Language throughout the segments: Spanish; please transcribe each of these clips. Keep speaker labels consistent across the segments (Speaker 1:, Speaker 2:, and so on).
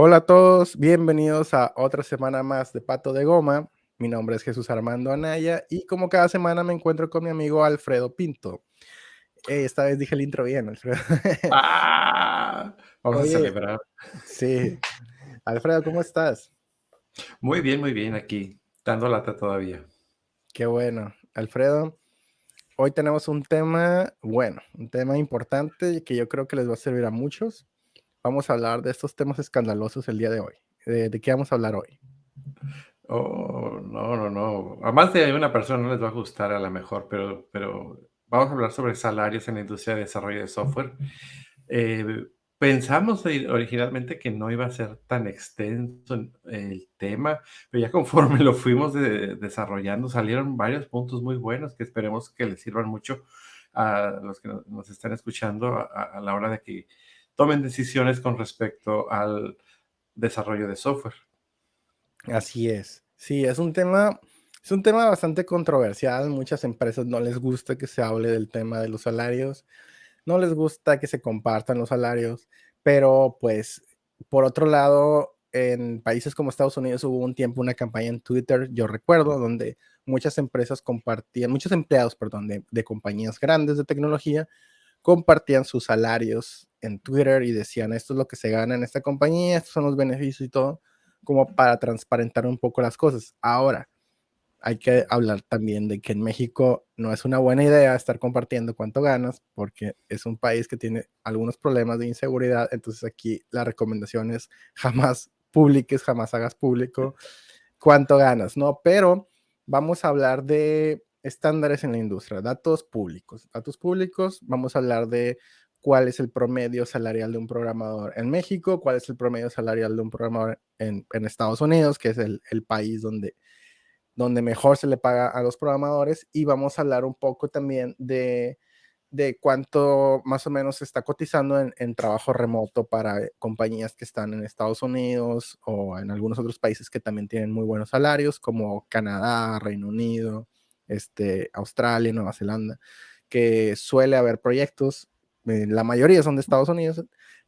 Speaker 1: Hola a todos, bienvenidos a otra semana más de Pato de Goma. Mi nombre es Jesús Armando Anaya y como cada semana me encuentro con mi amigo Alfredo Pinto. Esta vez dije el intro bien, Alfredo.
Speaker 2: ¡Ah! Vamos a
Speaker 1: Oye,
Speaker 2: celebrar.
Speaker 1: sí, Alfredo, ¿cómo estás?
Speaker 2: Muy bien, aquí, dando lata todavía.
Speaker 1: Qué bueno. Alfredo, hoy tenemos un tema, bueno, un tema importante que yo creo que les va a servir a muchos. Vamos a hablar de estos temas escandalosos el día de hoy. ¿De qué vamos a hablar hoy?
Speaker 2: Oh, no. A más de una persona no les va a gustar a la mejor, pero vamos a hablar sobre salarios en la industria de desarrollo de software. Eh, Pensamos originalmente que no iba a ser tan extenso el tema, pero ya conforme lo fuimos desarrollando, salieron varios puntos muy buenos que esperemos que les sirvan mucho a los que nos están escuchando a la hora de que tomen decisiones con respecto al desarrollo de software.
Speaker 1: Así es. Sí, es un tema bastante controversial. Muchas empresas no les gusta que se hable del tema de los salarios, no les gusta que se compartan los salarios, pero pues por otro lado, en países como Estados Unidos hubo un tiempo una campaña en Twitter, yo recuerdo, donde muchas empresas compartían, muchos empleados, perdón, de compañías grandes de tecnología compartían sus salarios en Twitter y decían, esto es lo que se gana en esta compañía, estos son los beneficios y todo, como para transparentar un poco las cosas. Ahora, hay que hablar también de que en México no es una buena idea estar compartiendo cuánto ganas, porque es un país que tiene algunos problemas de inseguridad, entonces aquí la recomendación es jamás publiques, jamás hagas público cuánto ganas, ¿no? Pero vamos a hablar de estándares en la industria, datos públicos. Datos públicos, vamos a hablar de cuál es el promedio salarial de un programador en México, cuál es el promedio salarial de un programador en Estados Unidos, que es el país donde mejor se le paga a los programadores, y vamos a hablar un poco también de cuánto más o menos se está cotizando en trabajo remoto para compañías que están en Estados Unidos o en algunos otros países que también tienen muy buenos salarios, como Canadá, Reino Unido, Australia, Nueva Zelanda, que suele haber proyectos, la mayoría son de Estados Unidos,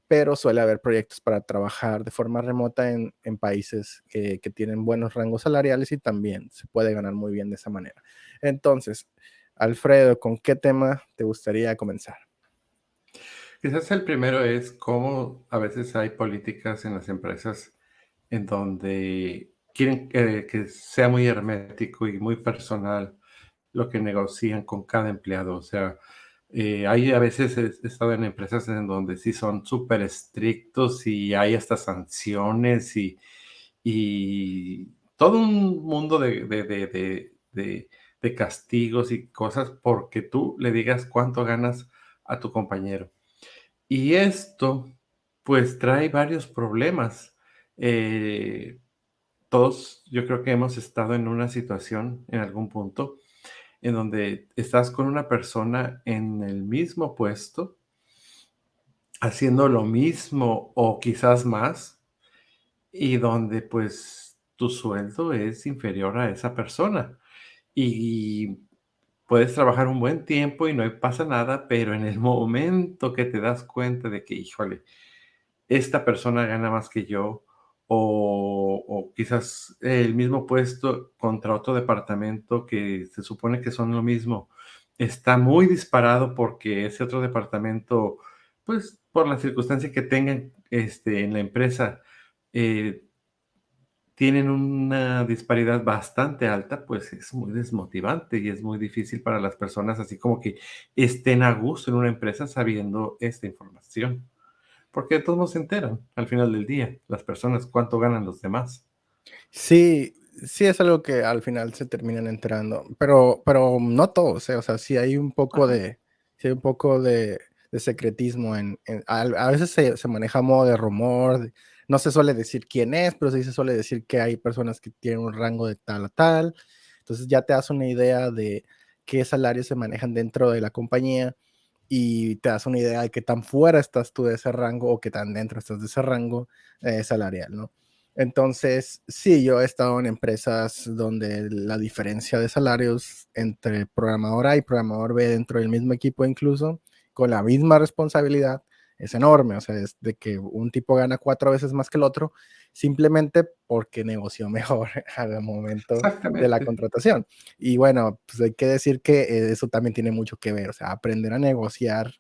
Speaker 1: pero suele haber proyectos para trabajar de forma remota en países que tienen buenos rangos salariales y también se puede ganar muy bien de esa manera. Entonces, Alfredo, ¿con qué tema te gustaría comenzar?
Speaker 2: Quizás el primero es cómo a veces hay políticas en las empresas en donde quieren que sea muy hermético y muy personal lo que negocian con cada empleado. O sea, hay a veces he estado en empresas en donde sí son súper estrictos y hay hasta sanciones y todo un mundo de castigos y cosas porque tú le digas cuánto ganas a tu compañero. Y esto, pues, trae varios problemas. Eh, Todos, yo creo que hemos estado en una situación en algún punto en donde estás con una persona en el mismo puesto, haciendo lo mismo o quizás más, y donde pues tu sueldo es inferior a esa persona. Y puedes trabajar un buen tiempo y no pasa nada, pero en el momento que te das cuenta de que, híjole, esta persona gana más que yo, o quizás el mismo puesto contra otro departamento que se supone que son lo mismo, está muy disparado porque ese otro departamento, pues, por la circunstancia que tengan, en la empresa, eh, tienen una disparidad bastante alta, pues, es muy desmotivante y es muy difícil para las personas, así como que estén a gusto en una empresa sabiendo esta información. Porque todos nos se enteran al final del día, las personas, cuánto ganan los demás.
Speaker 1: Sí, sí es algo que al final se terminan enterando, pero no todos, o sea, sí hay un poco
Speaker 2: Ajá.
Speaker 1: de secretismo a veces se maneja a modo de rumor, no se suele decir quién es, pero sí se suele decir que hay personas que tienen un rango de tal a tal, entonces ya te das una idea de qué salarios se manejan dentro de la compañía y te das una idea de qué tan fuera estás tú de ese rango o qué tan dentro estás de ese rango salarial, ¿no? Entonces, sí, yo he estado en empresas donde la diferencia de salarios entre programador A y programador B dentro del mismo equipo incluso, con la misma responsabilidad, es enorme, o sea, es de que un tipo gana 4 veces más que el otro simplemente porque negoció mejor al momento de la
Speaker 2: Exactamente.
Speaker 1: contratación. Y bueno, pues hay que decir que eso también tiene mucho que ver, o sea, aprender a negociar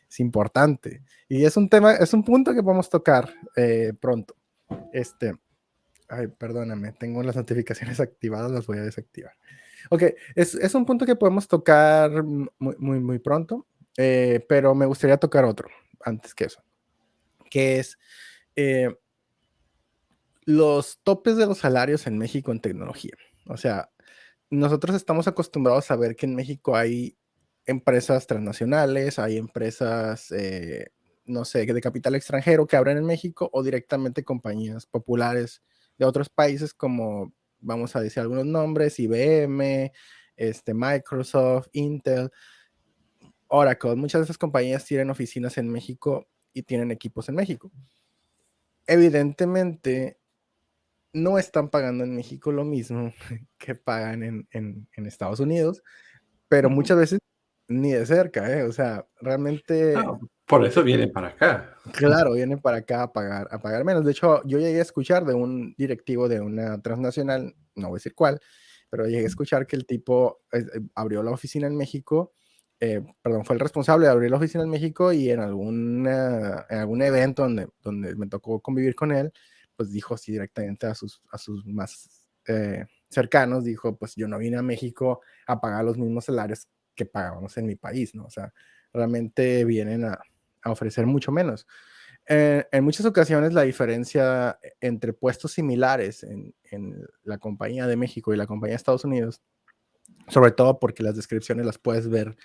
Speaker 1: es importante. Y es un tema, es un punto que podemos tocar pronto. Este, ay, perdóname, tengo las notificaciones activadas, las voy a desactivar. Ok, es un punto que podemos tocar muy pronto, pero me gustaría tocar otro antes que eso, que es eh, los topes de los salarios en México en tecnología. O sea, nosotros estamos acostumbrados a ver que en México hay empresas transnacionales, hay empresas, no sé, de capital extranjero que abren en México o directamente compañías populares de otros países como, vamos a decir algunos nombres, IBM, Microsoft, Intel, Oracle. Muchas de esas compañías tienen oficinas en México y tienen equipos en México. Evidentemente, no están pagando en México lo mismo que pagan en Estados Unidos, pero muchas veces ni de cerca, ¿eh? O sea, realmente,
Speaker 2: No, por eso vienen para acá.
Speaker 1: claro, vienen para acá a pagar menos. De hecho, yo llegué a escuchar de un directivo de una transnacional, no voy a decir cuál, pero llegué a escuchar que el tipo abrió la oficina en México, perdón, fue el responsable de abrir la oficina en México y en algún evento donde me tocó convivir con él, pues dijo así directamente a sus más cercanos, dijo, pues yo no vine a México a pagar los mismos salarios que pagábamos en mi país, ¿no? O sea, realmente vienen a ofrecer mucho menos. En muchas ocasiones la diferencia entre puestos similares en la compañía de México y la compañía de Estados Unidos, sobre todo porque las descripciones las puedes ver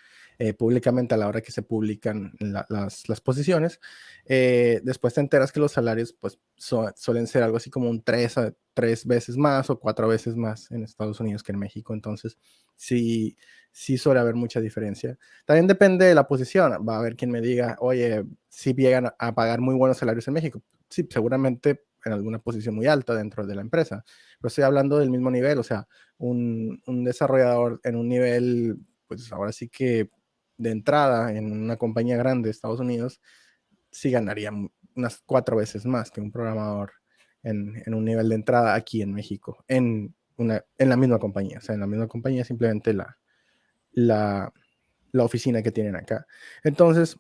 Speaker 1: públicamente a la hora que se publican las posiciones. Después te enteras que los salarios pues, suelen ser algo así como un 3 veces más o 4 veces más en Estados Unidos que en México. Entonces, sí, sí suele haber mucha diferencia. También depende de la posición. Va a haber quien me diga, oye, si llegan a pagar muy buenos salarios en México. Sí, seguramente en alguna posición muy alta dentro de la empresa. Pero estoy hablando del mismo nivel, o sea, un desarrollador en un nivel, pues ahora sí que de entrada en una compañía grande de Estados Unidos, sí ganaría unas 4 veces más que un programador en un nivel de entrada aquí en México, en la misma compañía. O sea, en la misma compañía simplemente la, la oficina que tienen acá. Entonces,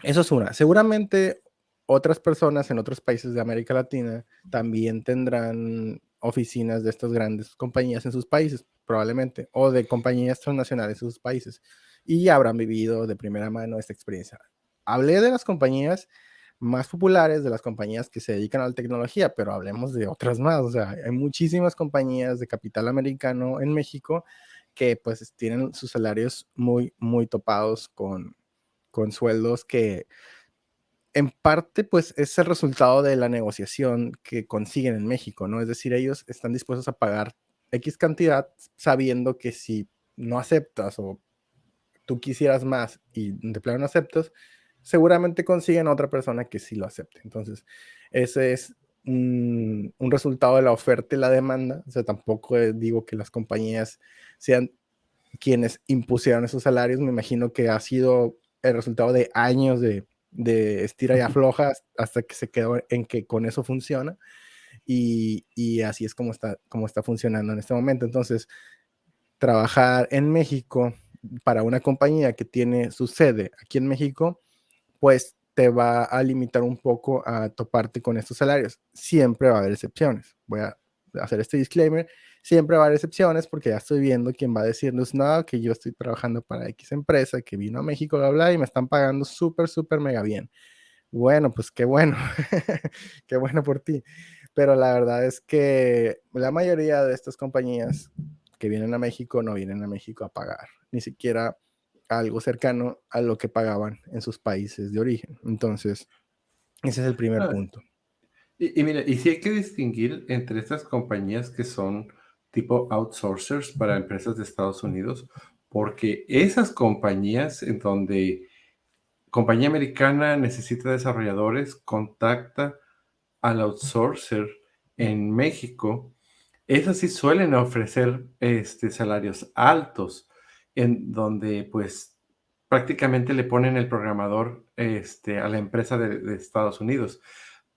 Speaker 1: eso es una. Seguramente otras personas en otros países de América Latina también tendrán oficinas de estas grandes compañías en sus países, probablemente, o de compañías transnacionales en sus países, y habrán vivido de primera mano esta experiencia. Hablé de las compañías más populares, de las compañías que se dedican a la tecnología, pero hablemos de otras más. O sea, hay muchísimas compañías de capital americano en México que pues tienen sus salarios muy topados con sueldos que en parte, pues es el resultado de la negociación que consiguen en México, ¿no? Es decir, ellos están dispuestos a pagar X cantidad sabiendo que si no aceptas o tú quisieras más y de plano no aceptas, seguramente consiguen a otra persona que sí lo acepte. Entonces, ese es un resultado de la oferta y la demanda. O sea, tampoco digo que las compañías sean quienes impusieron esos salarios. Me imagino que ha sido el resultado de años de estira y afloja hasta que se quedó en que con eso funciona y así es como está funcionando en este momento. Entonces, trabajar en México para una compañía que tiene su sede aquí en México, pues te va a limitar un poco a toparte con estos salarios. Siempre va a haber excepciones. Voy a hacer este disclaimer. Siempre va a haber excepciones porque ya estoy viendo quién va a decirnos, no, que yo estoy trabajando para X empresa, que vino a México, bla, bla, y me están pagando súper mega bien. Bueno, pues qué bueno, qué bueno por ti. Pero la verdad es que la mayoría de estas compañías que vienen a México no vienen a México a pagar, ni siquiera algo cercano a lo que pagaban en sus países de origen. Entonces, ese es el primer
Speaker 2: Ah,
Speaker 1: punto.
Speaker 2: y mira, y sí hay que distinguir entre estas compañías que son tipo outsourcers para empresas de Estados Unidos, porque esas compañías en donde compañía americana necesita desarrolladores, contacta al outsourcer en México, esas sí suelen ofrecer salarios altos, en donde pues prácticamente le ponen el programador, a la empresa de Estados Unidos.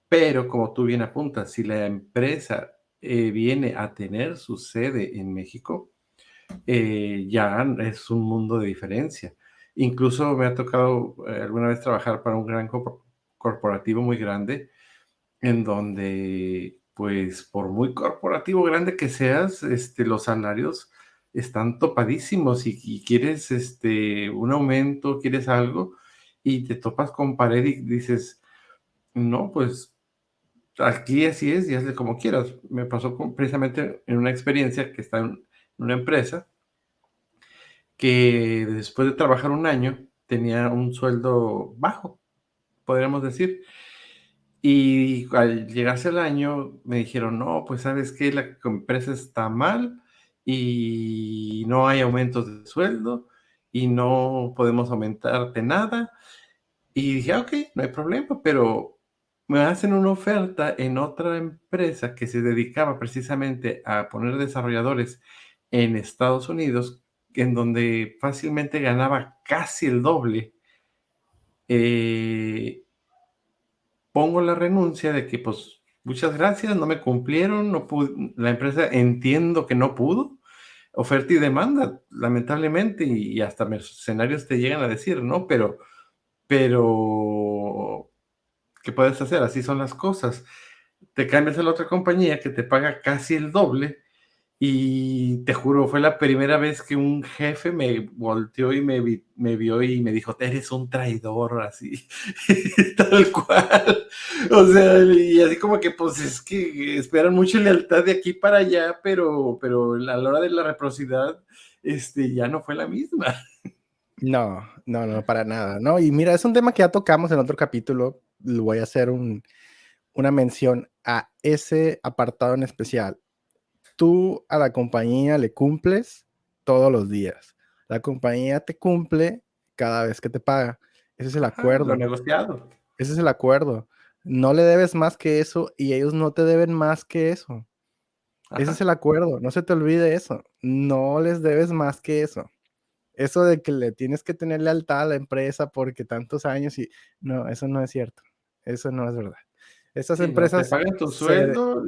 Speaker 2: Pero como tú bien apuntas, si la empresa, viene a tener su sede en México, ya es un mundo de diferencia. Incluso me ha tocado, alguna vez trabajar para un gran corporativo muy grande, en donde, pues, por muy corporativo grande que seas, los salarios están topadísimos y quieres, un aumento, quieres algo, y te topas con pared y dices: "No, pues, aquí así es y hazle como quieras". Me pasó precisamente en una experiencia que estaba en una empresa que después de trabajar un año tenía un sueldo bajo, podríamos decir. Y al llegarse el año me dijeron: "No, pues, ¿sabes qué? La empresa está mal y no hay aumentos de sueldo y no podemos aumentarte nada". Y dije: "Ah, okey, no hay problema", pero me hacen una oferta en otra empresa que se dedicaba precisamente a poner desarrolladores en Estados Unidos, en donde fácilmente ganaba casi el doble. Eh, Pongo la renuncia de que, pues, muchas gracias, no me cumplieron, no pude, la empresa entiendo que no pudo, oferta y demanda, lamentablemente, y hasta mercenarios te llegan a decir, ¿no? Pero ¿qué puedes hacer? Así son las cosas. Te cambias a la otra compañía que te paga casi el doble y te juro, fue la primera vez que un jefe me volteó y me vio y me dijo: "Eres un traidor", así, tal cual. O sea, y así como que, pues, es que esperan mucha lealtad de aquí para allá, pero a la hora de la reciprocidad, ya no fue la misma.
Speaker 1: No, no, no, para nada, ¿no? Y mira, es un tema que ya tocamos en otro capítulo, le voy a hacer una mención a ese apartado en especial. Tú a la compañía le cumples todos los días. La compañía te cumple cada vez que te paga. Ese es el
Speaker 2: Ajá, lo
Speaker 1: acuerdo.
Speaker 2: negociado.
Speaker 1: Ese es el acuerdo. No le debes más que eso y ellos no te deben más que eso. Ese es
Speaker 2: Ajá.
Speaker 1: el acuerdo. No se te olvide eso. No les debes más que eso. Eso de que le tienes que tener lealtad a la empresa porque tantos años y no, eso no es cierto. Eso no es verdad. Estas
Speaker 2: Sí, no, te
Speaker 1: empresas
Speaker 2: pagan tu
Speaker 1: se
Speaker 2: sueldo,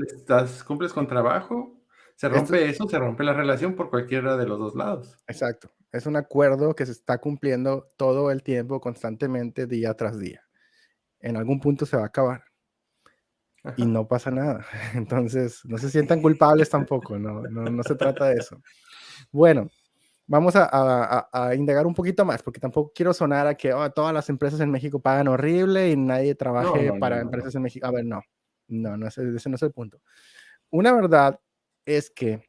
Speaker 2: cumples con trabajo, se
Speaker 1: esto
Speaker 2: rompe eso, se rompe la relación por cualquiera de los 2 lados.
Speaker 1: exacto. Es un acuerdo que se está cumpliendo todo el tiempo, constantemente, día tras día. En algún punto se va a acabar y
Speaker 2: Ajá.
Speaker 1: no pasa nada. Entonces, no se sientan culpables tampoco, no se trata de eso. Bueno, vamos a indagar un poquito más, porque tampoco quiero sonar a que "Oh, todas las empresas en México pagan horrible y nadie
Speaker 2: No,
Speaker 1: trabaje
Speaker 2: no, no,
Speaker 1: para
Speaker 2: no, no.
Speaker 1: empresas en México". A ver, no, no, ese no es el punto. Una verdad es que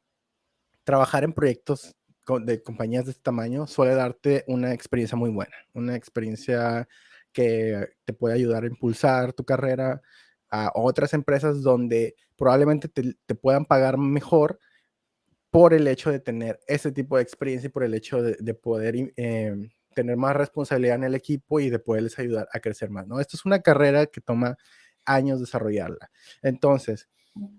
Speaker 1: trabajar en proyectos de compañías de este tamaño suele darte una experiencia muy buena, una experiencia que te puede ayudar a impulsar tu carrera a otras empresas donde probablemente te puedan pagar mejor por el hecho de tener ese tipo de experiencia y por el hecho de poder tener más responsabilidad en el equipo y de poderles ayudar a crecer más, ¿no? Esto es una carrera que toma años desarrollarla. Entonces,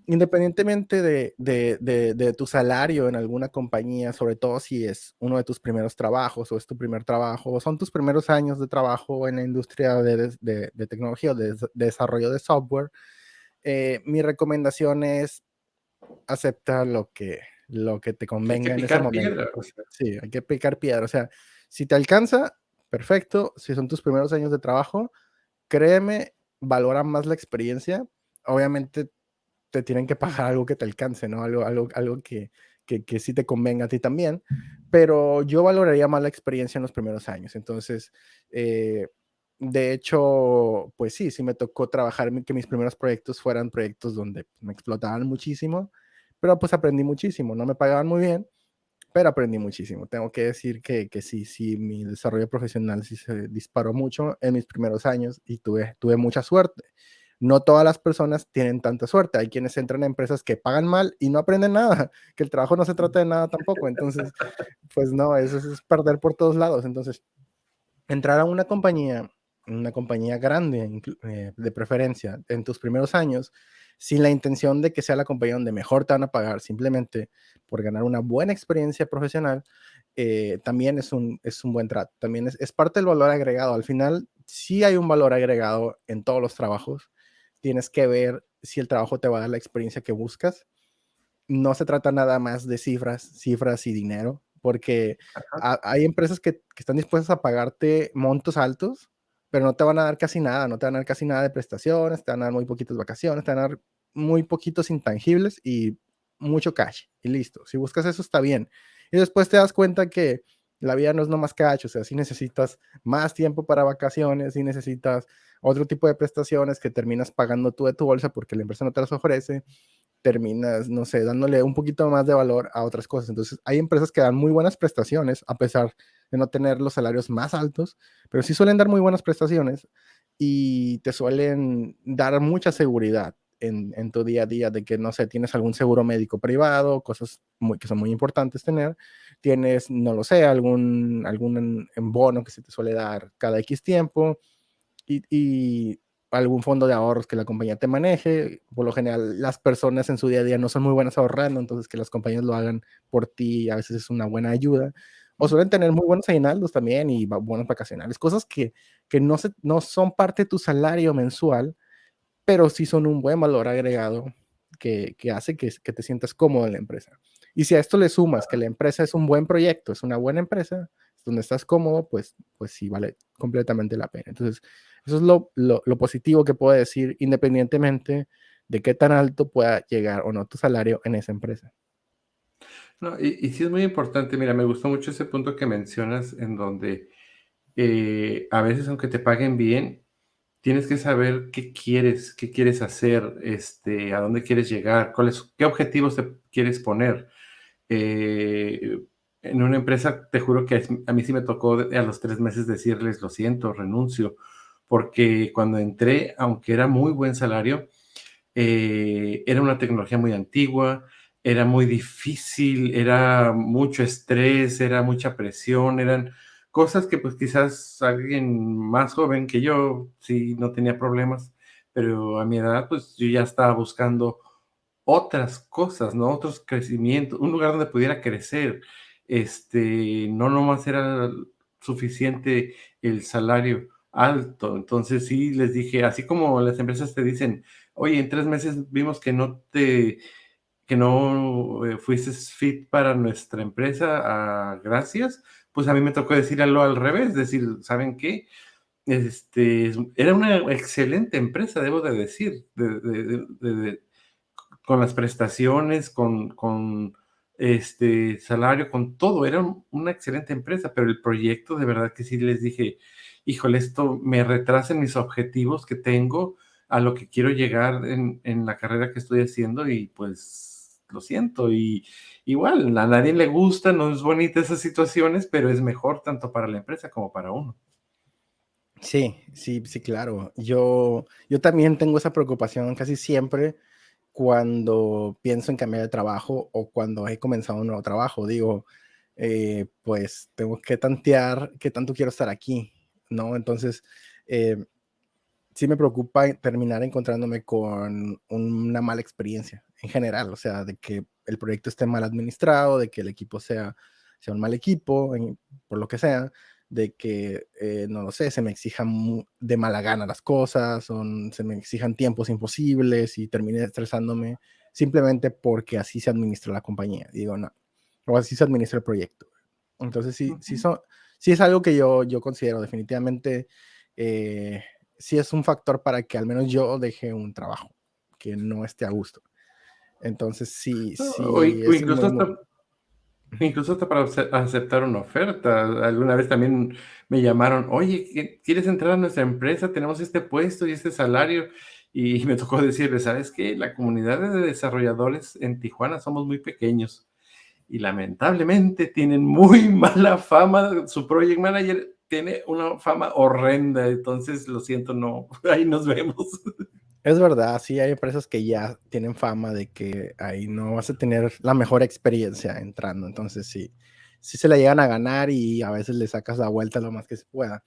Speaker 1: independientemente de tu salario en alguna compañía, sobre todo si es uno de tus primeros trabajos o es tu primer trabajo o son tus primeros años de trabajo en la industria de tecnología o de desarrollo de software, mi recomendación es aceptar lo que te
Speaker 2: Que hay que
Speaker 1: convenga en ese
Speaker 2: picar
Speaker 1: momento.
Speaker 2: piedra, o sea,
Speaker 1: Sí, hay que picar piedra. O sea, si te alcanza, perfecto. Si son tus primeros años de trabajo, créeme, valora más la experiencia. Obviamente te tienen que pagar algo que te alcance, ¿no? Algo que sí te convenga a ti también, pero yo valoraría más la experiencia en los primeros años. Entonces, eh, de hecho, pues sí, sí me tocó trabajar, que mis primeros proyectos fueran proyectos donde me explotaban muchísimo, pero pues aprendí muchísimo. No me pagaban muy bien, pero aprendí muchísimo. Tengo que decir que sí, sí, mi desarrollo profesional sí se disparó mucho en mis primeros años y tuve mucha suerte. No todas las personas tienen tanta suerte. Hay quienes entran a empresas que pagan mal y no aprenden nada, que el trabajo no se trata de nada tampoco. Entonces, pues no, eso es perder por todos lados. Entonces, entrar a una compañía grande, de preferencia, en tus primeros años, sin la intención de que sea la compañía donde mejor te van a pagar, simplemente por ganar una buena experiencia profesional, también es un buen trato. También es parte del valor agregado. Al final, sí hay un valor agregado en todos los trabajos. Tienes que ver si el trabajo te va a dar la experiencia que buscas. No se trata nada más de cifras y dinero, porque hay empresas que están dispuestas a pagarte montos altos, pero no te van a dar casi nada, no te van a dar casi nada de prestaciones, te van a dar muy poquitas vacaciones, te van a dar muy poquitos intangibles y mucho cash, y listo. Si buscas eso está bien. Y después te das cuenta que la vida no es nomás cash, o sea, si necesitas más tiempo para vacaciones, si necesitas otro tipo de prestaciones que terminas pagando tú de tu bolsa porque la empresa no te las ofrece, terminas, no sé, dándole un poquito más de valor a otras cosas. Entonces, hay empresas que dan muy buenas prestaciones, a pesar de no tener los salarios más altos, pero sí suelen dar muy buenas prestaciones y te suelen dar mucha seguridad en tu día a día, de que, no sé, tienes algún seguro médico privado, cosas que son muy importantes tener, tienes, no lo sé, algún bono que se te suele dar cada X tiempo, y algún fondo de ahorros que la compañía te maneje. Por lo general, las personas en su día a día no son muy buenas ahorrando, entonces que las compañías lo hagan por ti a veces es una buena ayuda. O suelen tener muy buenos aguinaldos también y buenos vacacionales, cosas que no son parte de tu salario mensual, pero sí son un buen valor agregado que hace que te sientas cómodo en la empresa. Y si a esto le sumas que la empresa es un buen proyecto, es una buena empresa, donde estás cómodo, pues sí vale completamente la pena. Entonces, eso es lo positivo que puedo decir, independientemente de qué tan alto pueda llegar o no tu salario en esa empresa.
Speaker 2: No, y sí es muy importante. Mira, me gustó mucho ese punto que mencionas en donde, a veces, aunque te paguen bien, tienes que saber qué quieres hacer, a dónde quieres llegar, qué objetivos te quieres poner. Eh, en una empresa, te juro que a mí sí me tocó a los 3 meses decirles: "Lo siento, renuncio", porque cuando entré, aunque era muy buen salario, era una tecnología muy antigua, era muy difícil, era mucho estrés, era mucha presión, eran cosas que, pues, quizás alguien más joven que yo sí no tenía problemas, pero a mi edad, pues, yo ya estaba buscando otras cosas, ¿no? Otros crecimientos, un lugar donde pudiera crecer. No nomás era suficiente el salario alto. Entonces sí les dije, así como las empresas te dicen: "Oye, en 3 meses vimos que no, fuiste fit para nuestra empresa, gracias", pues a mí me tocó decirlo al revés, decir: "¿Saben qué? Era una excelente empresa, debo de decir, con las prestaciones, salario, con todo, era una excelente empresa, pero el proyecto de verdad que sí les dije: "Híjole, esto me retrasa en mis objetivos que tengo, a lo que quiero llegar en la carrera que estoy haciendo", y pues, lo siento. Y igual, a nadie le gusta, no es bonita esas situaciones, pero es mejor tanto para la empresa como para uno.
Speaker 1: Sí, sí, sí, claro. Yo también tengo esa preocupación casi siempre cuando pienso en cambiar de trabajo o cuando he comenzado un nuevo trabajo. Digo, pues tengo que tantear qué tanto quiero estar aquí, ¿no? Entonces, eh, sí me preocupa terminar encontrándome con una mala experiencia en general, o sea, de que el proyecto esté mal administrado, de que el equipo sea un mal equipo, por lo que sea, de que, no lo sé, se me exijan de mala gana las cosas, se me exijan tiempos imposibles y termine estresándome simplemente porque así se administra la compañía. Digo, no, o así se administra el proyecto. Entonces,
Speaker 2: Ujú.
Speaker 1: sí es algo que yo considero definitivamente, eh, sí es un factor para que al menos yo deje un trabajo que no esté a gusto. Entonces, sí,
Speaker 2: No,
Speaker 1: sí,
Speaker 2: o
Speaker 1: es
Speaker 2: incluso
Speaker 1: muy,
Speaker 2: hasta
Speaker 1: muy. Ujú.
Speaker 2: para aceptar una oferta. Alguna vez también me llamaron: "Oye, ¿quieres entrar a nuestra empresa? Tenemos este puesto y este salario". Y me tocó decirles: "¿Sabes qué? La comunidad de desarrolladores en Tijuana somos muy pequeños y lamentablemente tienen muy mala fama. Su project manager tiene una fama horrenda, entonces lo siento, no, ahí nos vemos".
Speaker 1: Es verdad, sí, hay empresas que ya tienen fama de que ahí no vas a tener la mejor experiencia entrando. Entonces, sí, sí se la llegan a ganar y a veces le sacas la vuelta lo más que se pueda.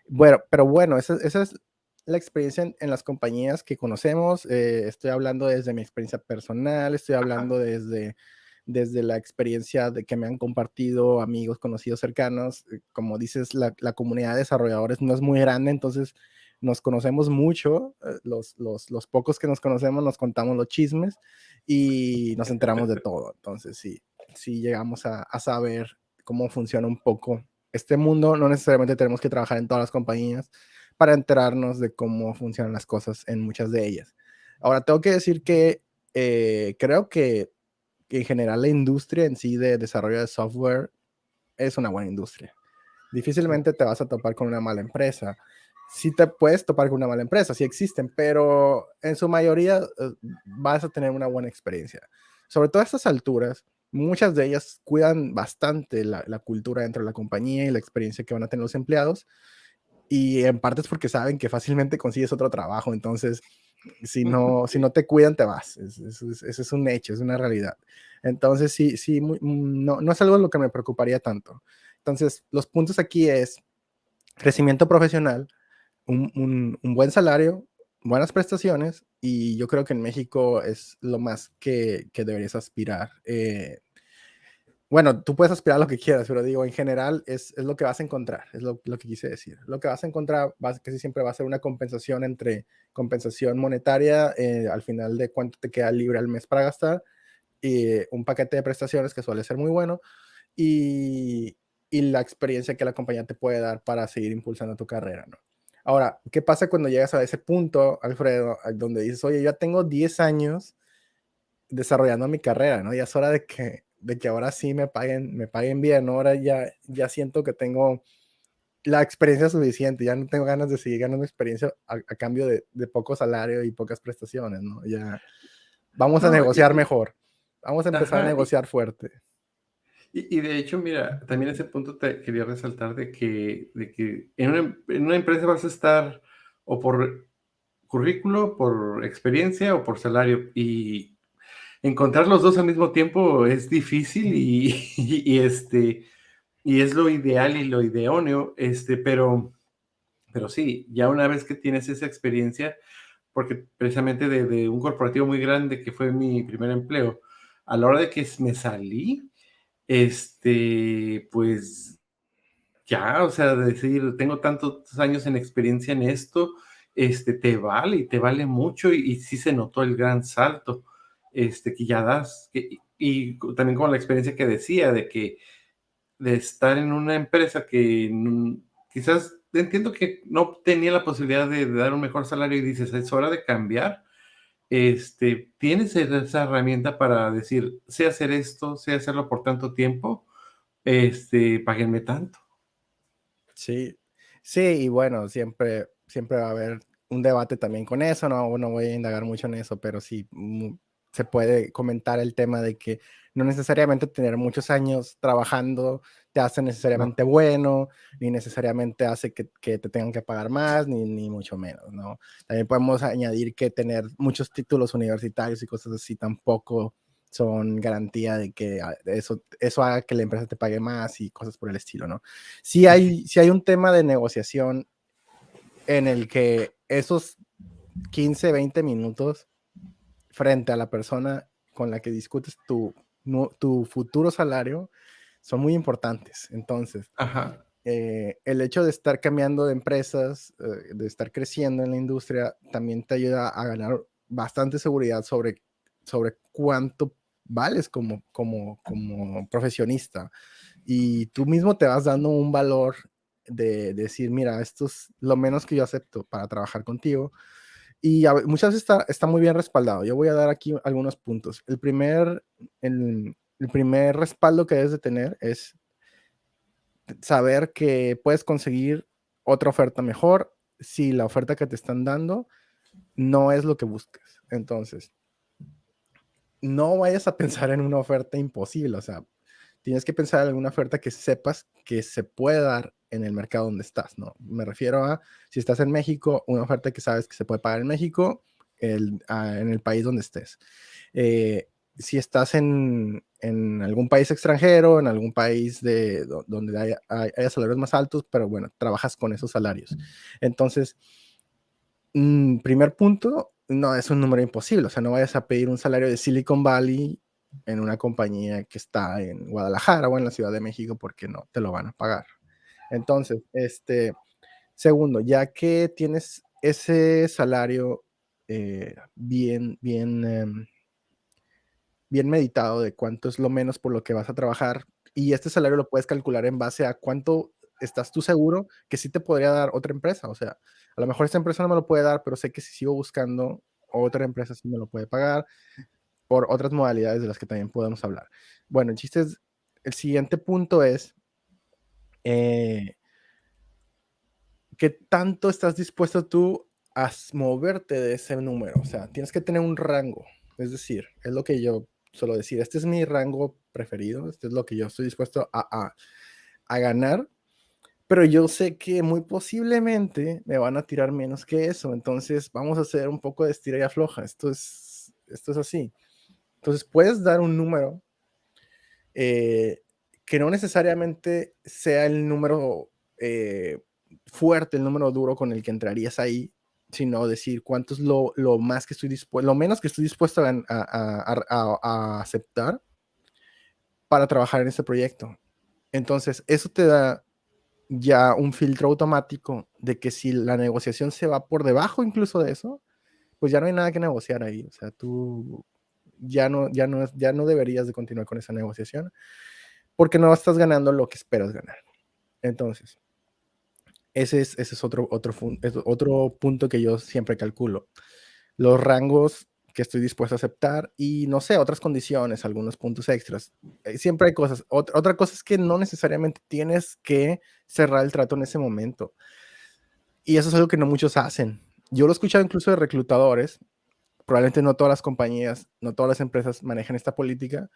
Speaker 1: Bueno, pero bueno, esa es la experiencia en las compañías que conocemos. Estoy hablando desde mi experiencia personal, estoy hablando desde desde la experiencia de que me han compartido amigos, conocidos cercanos. Como dices, la comunidad de desarrolladores no es muy grande, entonces nos conocemos mucho, los pocos que nos conocemos nos contamos los chismes y nos enteramos de todo. Entonces sí llegamos a saber cómo funciona un poco este mundo. No necesariamente tenemos que trabajar en todas las compañías para enterarnos de cómo funcionan las cosas en muchas de ellas. Ahora, tengo que decir que creo que en general la industria en sí de desarrollo de software es una buena industria. Difícilmente te vas a topar con una mala empresa. Sí te puedes topar con una mala empresa, sí existen, pero en su mayoría vas a tener una buena experiencia. Sobre todo a estas alturas, muchas de ellas cuidan bastante la cultura dentro de la compañía y la experiencia que van a tener los empleados, y en parte es porque saben que fácilmente consigues otro trabajo. Entonces si no te cuidan, te vas. Ese es un hecho, es una realidad. Entonces sí, no es algo en lo que me preocuparía tanto. Entonces los puntos aquí es crecimiento profesional, un buen salario, buenas prestaciones, y yo creo que en México es lo más que deberías aspirar. Bueno, tú puedes aspirar a lo que quieras, pero digo, en general es lo que vas a encontrar, es lo que quise decir. Lo que vas a encontrar casi siempre va a ser una compensación entre compensación monetaria al final de cuánto te queda libre al mes para gastar, y un paquete de prestaciones que suele ser muy bueno, y, y la experiencia que la compañía te puede dar para seguir impulsando tu carrera, ¿no? Ahora, ¿qué pasa cuando llegas a ese punto, Alfredo, donde dices, oye, ya tengo 10 años desarrollando mi carrera, ¿no? Ya es hora de que ahora sí me paguen bien, ¿no? Ahora ya siento que tengo la experiencia suficiente, ya no tengo ganas de seguir ganando experiencia a cambio de poco salario y pocas prestaciones, ¿no? Ya vamos a
Speaker 2: No,
Speaker 1: negociar mejor, vamos a empezar a
Speaker 2: ajá,
Speaker 1: negociar fuerte.
Speaker 2: y de hecho, mira, también ese punto te quería resaltar de que en una empresa vas a estar o por currículo, por experiencia o por salario, y encontrar los 2 al mismo tiempo es difícil y es lo ideal y lo idóneo, pero sí, ya una vez que tienes esa experiencia, porque precisamente de un corporativo muy grande que fue mi primer empleo, a la hora de que me salí, pues ya, o sea, decir, tengo tantos años en experiencia en esto, te vale y te vale mucho y sí se notó el gran salto, que ya das, y también con la experiencia que decía de estar en una empresa que quizás entiendo que no tenía la posibilidad de dar un mejor salario y dices, es hora de cambiar, tienes esa herramienta para decir, sé hacer esto, sé hacerlo por tanto tiempo, páguenme tanto.
Speaker 1: Sí, sí, y bueno, siempre va a haber un debate también con eso, no voy a indagar mucho en eso, pero sí, se puede comentar el tema de que no necesariamente tener muchos años trabajando te hace
Speaker 2: No.
Speaker 1: necesariamente bueno, ni necesariamente hace que te tengan que pagar más, ni mucho menos, ¿no? También podemos añadir que tener muchos títulos universitarios y cosas así tampoco son garantía de que eso haga que la empresa te pague más y cosas por el estilo, ¿no? Si hay un tema de negociación en el que esos 15, 20 minutos frente a la persona con la que discutes tu futuro salario son muy importantes. Entonces,
Speaker 2: Ajá.
Speaker 1: el hecho de estar cambiando de empresas, de estar creciendo en la industria, también te ayuda a ganar bastante seguridad sobre cuánto vales como profesionista. Y tú mismo te vas dando un valor de decir, mira, esto es lo menos que yo acepto para trabajar contigo. Y muchas veces está muy bien respaldado. Yo voy a dar aquí algunos puntos. El primer respaldo que debes de tener es saber que puedes conseguir otra oferta mejor si la oferta que te están dando no es lo que buscas. Entonces, no vayas a pensar en una oferta imposible. O sea, tienes que pensar en alguna oferta que sepas que se puede dar en el mercado donde estás, ¿no? Me refiero a, si estás en México, una oferta que sabes que se puede pagar en México, en el país donde estés. Si estás en algún país extranjero, en algún país donde haya salarios más altos, pero bueno, trabajas con esos salarios. Entonces, primer punto, no es un número imposible. O sea, no vayas a pedir un salario de Silicon Valley en una compañía que está en Guadalajara o en la Ciudad de México porque no te lo van a pagar. Entonces, segundo, ya que tienes ese salario bien meditado de cuánto es lo menos por lo que vas a trabajar, y este salario lo puedes calcular en base a cuánto estás tú seguro que sí te podría dar otra empresa. O sea, a lo mejor esta empresa no me lo puede dar, pero sé que si sigo buscando, otra empresa sí me lo puede pagar por otras modalidades de las que también podemos hablar. Bueno, el siguiente punto es, eh, ¿qué tanto estás dispuesto tú a moverte de ese número? O sea, tienes que tener un rango. Es decir, es lo que yo suelo decir. Este es mi rango preferido. Este es lo que yo estoy dispuesto a ganar. Pero yo sé que muy posiblemente me van a tirar menos que eso. Entonces vamos a hacer un poco de estira y afloja. Esto es así. Entonces puedes dar un número que no necesariamente sea el número fuerte, el número duro con el que entrarías ahí, sino decir cuánto es lo más que estoy dispuesto, lo menos que estoy dispuesto a aceptar para trabajar en este proyecto. Entonces, eso te da ya un filtro automático de que si la negociación se va por debajo incluso de eso, pues ya no hay nada que negociar ahí. O sea, tú ya no deberías de continuar con esa negociación porque no estás ganando lo que esperas ganar. Entonces, ese es otro punto que yo siempre calculo. Los rangos que estoy dispuesto a aceptar y no sé, otras condiciones, algunos puntos extras. Siempre hay cosas. Otra cosa es que no necesariamente tienes que cerrar el trato en ese momento. Y eso es algo que no muchos hacen. Yo lo he escuchado incluso de reclutadores. Probablemente no todas las compañías, no todas las empresas manejan esta política,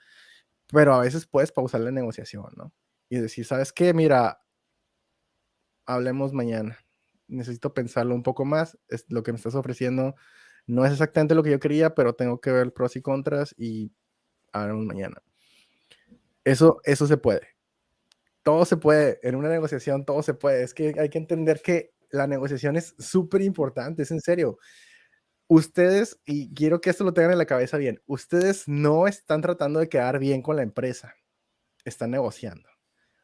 Speaker 1: pero a veces puedes pausar la negociación, ¿no? Y decir, ¿sabes qué? Mira, hablemos mañana. Necesito pensarlo un poco más. Lo que me estás ofreciendo no es exactamente lo que yo quería, pero tengo que ver pros y contras y hablamos mañana. Eso se puede. Todo se puede. En una negociación todo se puede. Es que hay que entender que la negociación es súper importante, es en serio. Ustedes, y quiero que esto lo tengan en la cabeza bien, ustedes no están tratando de quedar bien con la empresa, están negociando.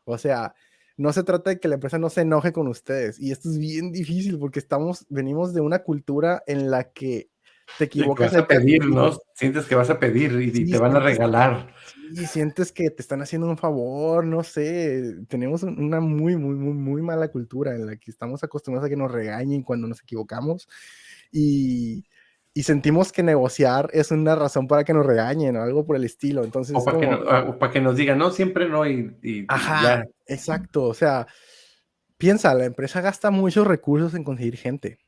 Speaker 1: O sea, no se trata de que la empresa no se enoje con ustedes. Y esto es bien difícil porque venimos de una cultura en la que te
Speaker 2: De que
Speaker 1: equivocas
Speaker 2: vas
Speaker 1: de
Speaker 2: a pedir,
Speaker 1: perfil.
Speaker 2: ¿no? Sientes que vas a pedir y
Speaker 1: Sí,
Speaker 2: te van a regalar.
Speaker 1: sientes que te están haciendo un favor, no sé. Tenemos una muy, muy, muy, muy mala cultura en la que estamos acostumbrados a que nos regañen cuando nos equivocamos y, y sentimos que negociar es una razón para que nos regañen o algo por el estilo. Entonces
Speaker 2: O
Speaker 1: es
Speaker 2: para que no,
Speaker 1: como,
Speaker 2: o para que nos digan, no, siempre no, y ya.
Speaker 1: ajá, exacto. O sea, piensa, la empresa gasta muchos recursos en conseguir gente.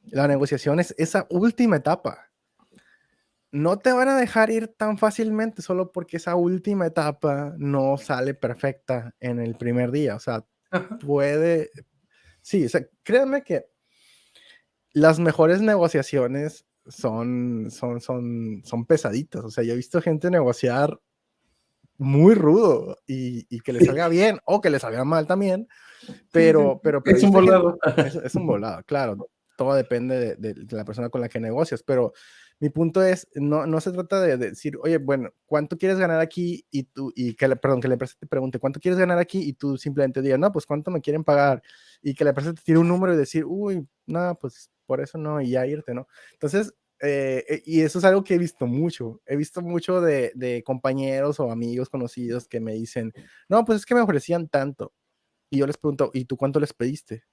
Speaker 1: La negociación es esa última etapa. No te van a dejar ir tan fácilmente solo porque esa última etapa no sale perfecta en el primer día. O sea,
Speaker 2: Ajá.
Speaker 1: puede, sí, o sea, créanme que las mejores negociaciones son pesaditas. O sea, yo he visto gente negociar muy rudo y que le salga bien o que le salga mal también.
Speaker 2: Sí, sí,
Speaker 1: Pero he
Speaker 2: es un
Speaker 1: visto gente,
Speaker 2: volado.
Speaker 1: es un volado, claro, todo depende de la persona con la que negocias, pero mi punto es, no se trata de decir, oye, bueno, ¿cuánto quieres ganar aquí? Y tú, perdón, que la empresa te pregunte, ¿cuánto quieres ganar aquí? Y tú simplemente digas, no, pues, ¿cuánto me quieren pagar? Y que la empresa te tire un número y decir, uy, no, pues, por eso no, y ya irte, ¿no? Entonces, y eso es algo que he visto mucho de compañeros o amigos conocidos que me dicen, no, pues es que me ofrecían tanto, y yo les pregunto, ¿y tú cuánto les pediste?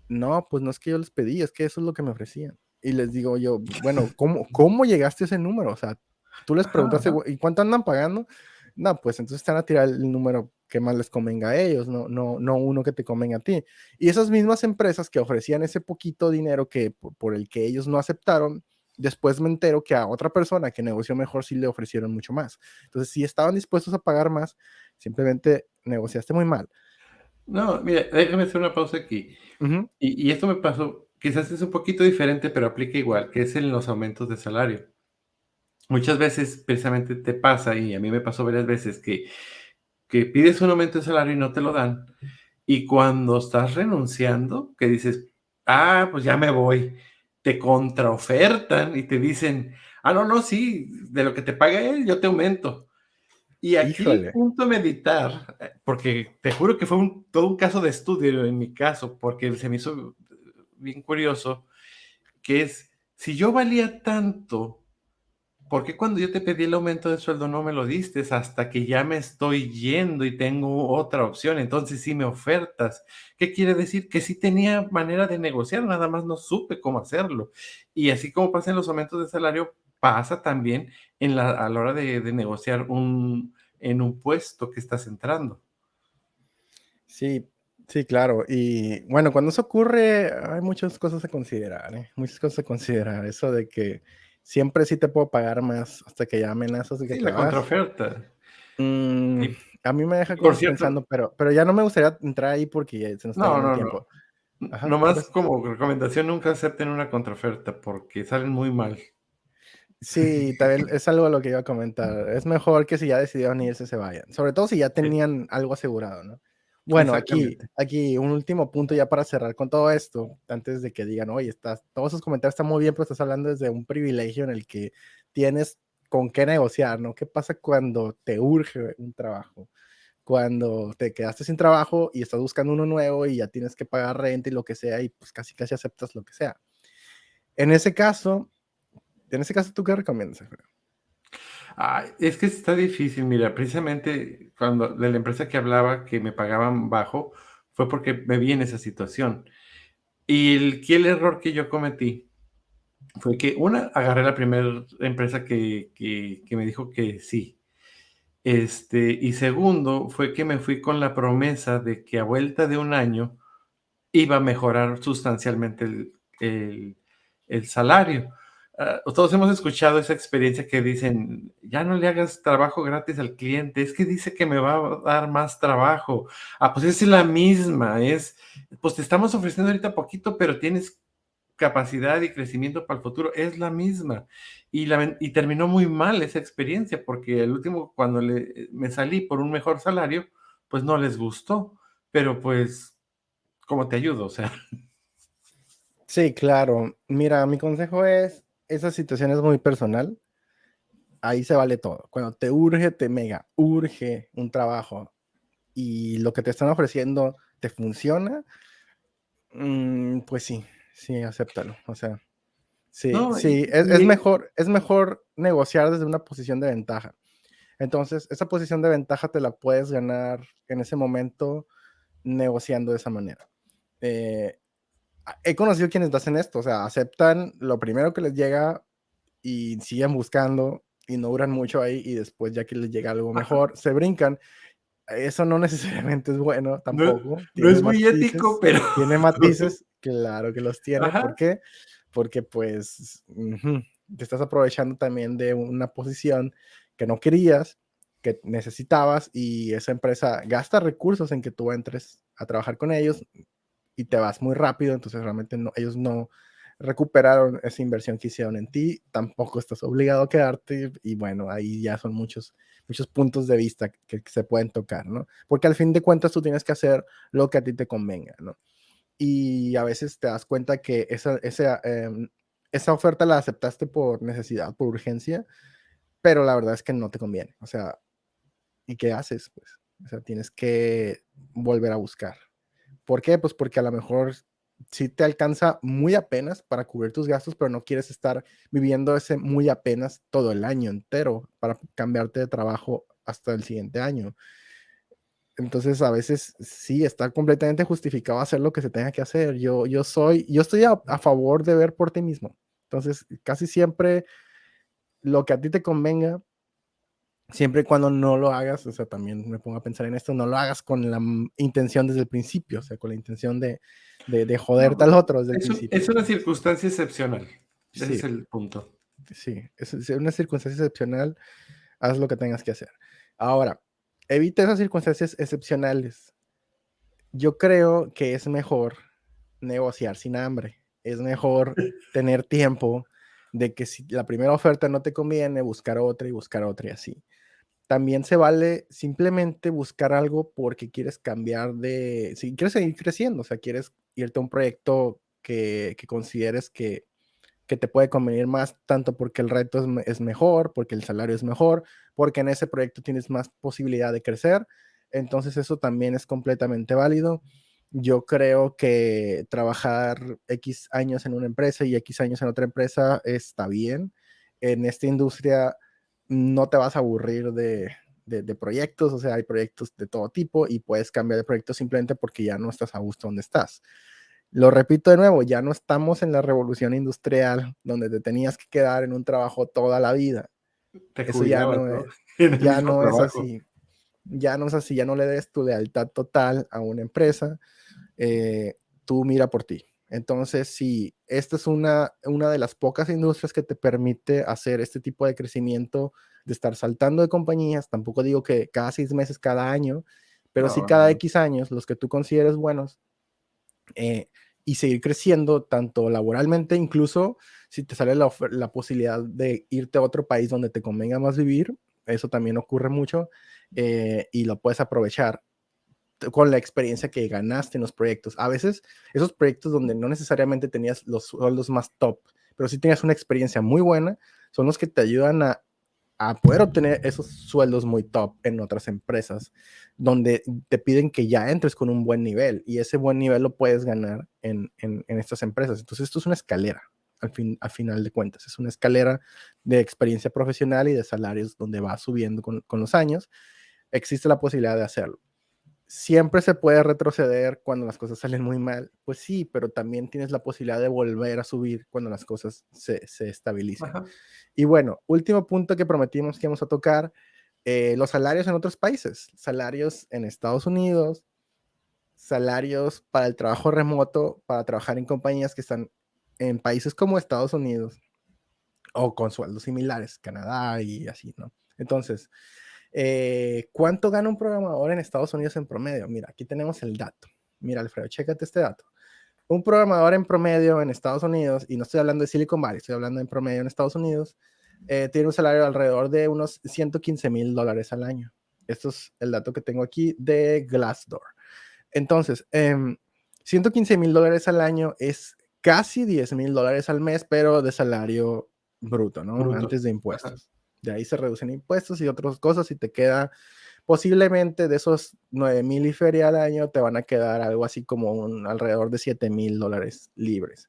Speaker 1: No, pues no es que yo les pedí, es que eso es lo que me ofrecían. Y les digo yo, bueno, ¿cómo llegaste a ese número? O sea, tú les
Speaker 2: Ajá,
Speaker 1: preguntaste,
Speaker 2: ajá.
Speaker 1: ¿y cuánto andan pagando? No, pues entonces están a tirar el número que más les convenga a ellos, no uno que te convenga a ti. Y esas mismas empresas que ofrecían ese poquito dinero que por el que ellos no aceptaron, después me entero que a otra persona que negoció mejor sí le ofrecieron mucho más. Entonces, si estaban dispuestos a pagar más, simplemente negociaste muy mal.
Speaker 2: No, mira, déjame hacer una pausa aquí.
Speaker 1: Ujú.
Speaker 2: Y esto me pasó, quizás es un poquito diferente, pero aplica igual, que es en los aumentos de salario. Muchas veces precisamente te pasa, y a mí me pasó varias veces, que pides un aumento de salario y no te lo dan. Y cuando estás renunciando, que dices, ah, pues ya me voy, te contraofertan y te dicen, No, no, sí, de lo que te paga él, yo te aumento. Y aquí
Speaker 1: Híjole.
Speaker 2: punto a meditar, porque te juro que fue todo un caso de estudio en mi caso, porque se me hizo bien curioso, que es, si yo valía tanto, ¿por qué cuando yo te pedí el aumento de sueldo no me lo diste hasta que ya me estoy yendo y tengo otra opción? Entonces sí me ofertas. ¿Qué quiere decir? Que sí tenía manera de negociar, nada más no supe cómo hacerlo. Y así como pasa en los aumentos de salario, pasa también a la hora de negociar en un puesto que estás entrando.
Speaker 1: Sí, sí, claro. Y bueno, cuando eso ocurre, hay muchas cosas a considerar, ¿eh? Muchas cosas a considerar. Eso de que siempre sí te puedo pagar más hasta que ya amenazas de que
Speaker 2: Sí,
Speaker 1: te
Speaker 2: la
Speaker 1: vas.
Speaker 2: contraoferta.
Speaker 1: Mm,
Speaker 2: Y,
Speaker 1: a mí me deja
Speaker 2: y por
Speaker 1: como
Speaker 2: cierto,
Speaker 1: pensando, pero ya no me gustaría entrar ahí porque ya se nos está
Speaker 2: no,
Speaker 1: yendo el
Speaker 2: no, no.
Speaker 1: tiempo. Ajá, ¿qué
Speaker 2: Nomás
Speaker 1: pasa?
Speaker 2: como recomendación, nunca acepten una contraoferta porque salen muy mal.
Speaker 1: Sí, también es algo a lo que iba a comentar. Es mejor que si ya decidieron irse, se vayan. Sobre todo si ya
Speaker 2: Sí,
Speaker 1: tenían algo asegurado, ¿no? Bueno,
Speaker 2: exactamente.
Speaker 1: aquí un último punto ya para cerrar con todo esto, antes de que digan, oye, todos esos comentarios están muy bien, pero estás hablando desde un privilegio en el que tienes con qué negociar, ¿no? ¿Qué pasa cuando te urge un trabajo? Cuando te quedaste sin trabajo y estás buscando uno nuevo y ya tienes que pagar renta y lo que sea y pues casi casi aceptas lo que sea. En ese caso, ¿tú qué recomiendas, Alfredo?
Speaker 2: Es que está difícil, mira, precisamente cuando de la empresa que hablaba que me pagaban bajo, fue porque me vi en esa situación. Y el error que yo cometí fue que, una, agarré la primera empresa que me dijo que sí. Y segundo, fue que me fui con la promesa de que a vuelta de un año iba a mejorar sustancialmente el, el salario. Todos hemos escuchado esa experiencia que dicen, ya no le hagas trabajo gratis al cliente, es que dice que me va a dar más trabajo. Pues es la misma, pues te estamos ofreciendo ahorita poquito, pero tienes capacidad y crecimiento para el futuro, es la misma. Y terminó muy mal esa experiencia, porque el último, cuando me salí por un mejor salario, pues no les gustó, pero pues, ¿cómo te ayudo? O sea,
Speaker 1: Sí, claro. Mira, mi consejo es, esa situación es muy personal, ahí se vale todo. Cuando te urge, te mega urge un trabajo y lo que te están ofreciendo te funciona, pues sí, sí, acéptalo. O sea, sí,
Speaker 2: no,
Speaker 1: sí, es mejor negociar desde una posición de ventaja. Entonces, esa posición de ventaja te la puedes ganar en ese momento negociando de esa manera. Eh, He conocido quienes hacen esto, o sea, aceptan lo primero que les llega y siguen buscando y no duran mucho ahí y después ya que les llega algo
Speaker 2: ajá,
Speaker 1: mejor, se brincan. Eso no necesariamente es bueno
Speaker 2: no,
Speaker 1: tampoco,
Speaker 2: no es muy ético, pero
Speaker 1: tiene matices, claro que los tiene. ¿Por
Speaker 2: ajá,
Speaker 1: qué? Porque pues te estás aprovechando también de una posición que no querías, que necesitabas y esa empresa gasta recursos en que tú entres a trabajar con ellos y te vas muy rápido, entonces realmente no, ellos no recuperaron esa inversión que hicieron en ti, tampoco estás obligado a quedarte y bueno, ahí ya son muchos puntos de vista que se pueden tocar, ¿no? Porque al fin de cuentas tú tienes que hacer lo que a ti te convenga, ¿no? Y a veces te das cuenta que esa oferta la aceptaste por necesidad, por urgencia, pero la verdad es que no te conviene, o sea, ¿y qué haces? Pues, o sea, tienes que volver a buscar. ¿Por qué? Pues porque a lo mejor sí te alcanza muy apenas para cubrir tus gastos, pero no quieres estar viviendo ese muy apenas todo el año entero para cambiarte de trabajo hasta el siguiente año. Entonces, a veces sí está completamente justificado hacer lo que se tenga que hacer. Yo estoy a favor de ver por ti mismo. Entonces, casi siempre lo que a ti te convenga, siempre y cuando no lo hagas, o sea, también me pongo a pensar en esto, no lo hagas con la intención desde el principio, o sea, con la intención de joderte
Speaker 2: no,
Speaker 1: al otro desde el principio.
Speaker 2: es una circunstancia excepcional. Ese
Speaker 1: Sí,
Speaker 2: es el punto.
Speaker 1: sí, es una circunstancia excepcional, haz lo que tengas que hacer. Ahora, evita esas circunstancias excepcionales. Yo creo que es mejor negociar sin hambre, es mejor tener tiempo de que si la primera oferta no te conviene, buscar otra y así. También se vale simplemente buscar algo porque quieres cambiar si quieres seguir creciendo, o sea, quieres irte a un proyecto que consideres que que te puede convenir más, tanto porque el reto es mejor, porque el salario es mejor, porque en ese proyecto tienes más posibilidad de crecer. Entonces eso también es completamente válido. Yo creo que trabajar X años en una empresa y X años en otra empresa está bien. En esta industria no te vas a aburrir de proyectos, o sea, hay proyectos de todo tipo y puedes cambiar de proyecto simplemente porque ya no estás a gusto donde estás. Lo repito de nuevo, ya no estamos en la revolución industrial donde te tenías que quedar en un trabajo toda la vida.
Speaker 2: Te
Speaker 1: Eso ya
Speaker 2: jubilabas,
Speaker 1: no
Speaker 2: ¿no?
Speaker 1: es,
Speaker 2: En el
Speaker 1: ya
Speaker 2: mismo
Speaker 1: no es
Speaker 2: trabajo.
Speaker 1: así. Ya no es así, ya no le des tu lealtad total a una empresa. Tú mira por ti. Entonces, sí, esta es una de las pocas industrias que te permite hacer este tipo de crecimiento, de estar saltando de compañías. Tampoco digo que cada 6 meses, cada año, pero sí
Speaker 2: No,
Speaker 1: cada
Speaker 2: no.
Speaker 1: X años, los que tú consideres buenos, eh, y seguir creciendo tanto laboralmente, incluso si te sale la posibilidad de irte a otro país donde te convenga más vivir, eso también ocurre mucho, y lo puedes aprovechar con la experiencia que ganaste en los proyectos. A veces esos proyectos donde no necesariamente tenías los sueldos más top, pero sí tenías una experiencia muy buena, son los que te ayudan a poder obtener esos sueldos muy top en otras empresas, donde te piden que ya entres con un buen nivel y ese buen nivel lo puedes ganar en estas empresas. Entonces esto es una escalera, al final de cuentas, es una escalera de experiencia profesional y de salarios donde va subiendo con los años. Existe la posibilidad de hacerlo. Siempre se puede retroceder cuando las cosas salen muy mal, pues sí, pero también tienes la posibilidad de volver a subir cuando las cosas se estabilicen.
Speaker 2: Ajá.
Speaker 1: Y bueno, último punto que prometimos que íbamos a tocar, los salarios en otros países, salarios en Estados Unidos, salarios para el trabajo remoto, para trabajar en compañías que están en países como Estados Unidos o con sueldos similares, Canadá y así, ¿no? Entonces, ¿cuánto gana un programador en Estados Unidos en promedio? Mira, aquí tenemos el dato. Mira, Alfredo, chécate este dato. Un programador en promedio en Estados Unidos, y no estoy hablando de Silicon Valley, estoy hablando en promedio en Estados Unidos, tiene un salario de alrededor de unos $115,000 al año. Esto es el dato que tengo aquí de Glassdoor. Entonces, $115,000 al año es casi $10,000 al mes, pero de salario bruto, ¿no?
Speaker 2: Bruto.
Speaker 1: Antes de
Speaker 2: Ajá.
Speaker 1: impuestos. De ahí se reducen impuestos y otras cosas y te queda posiblemente de esos 9,000 y feria al año, te van a quedar algo así como alrededor de $7,000 libres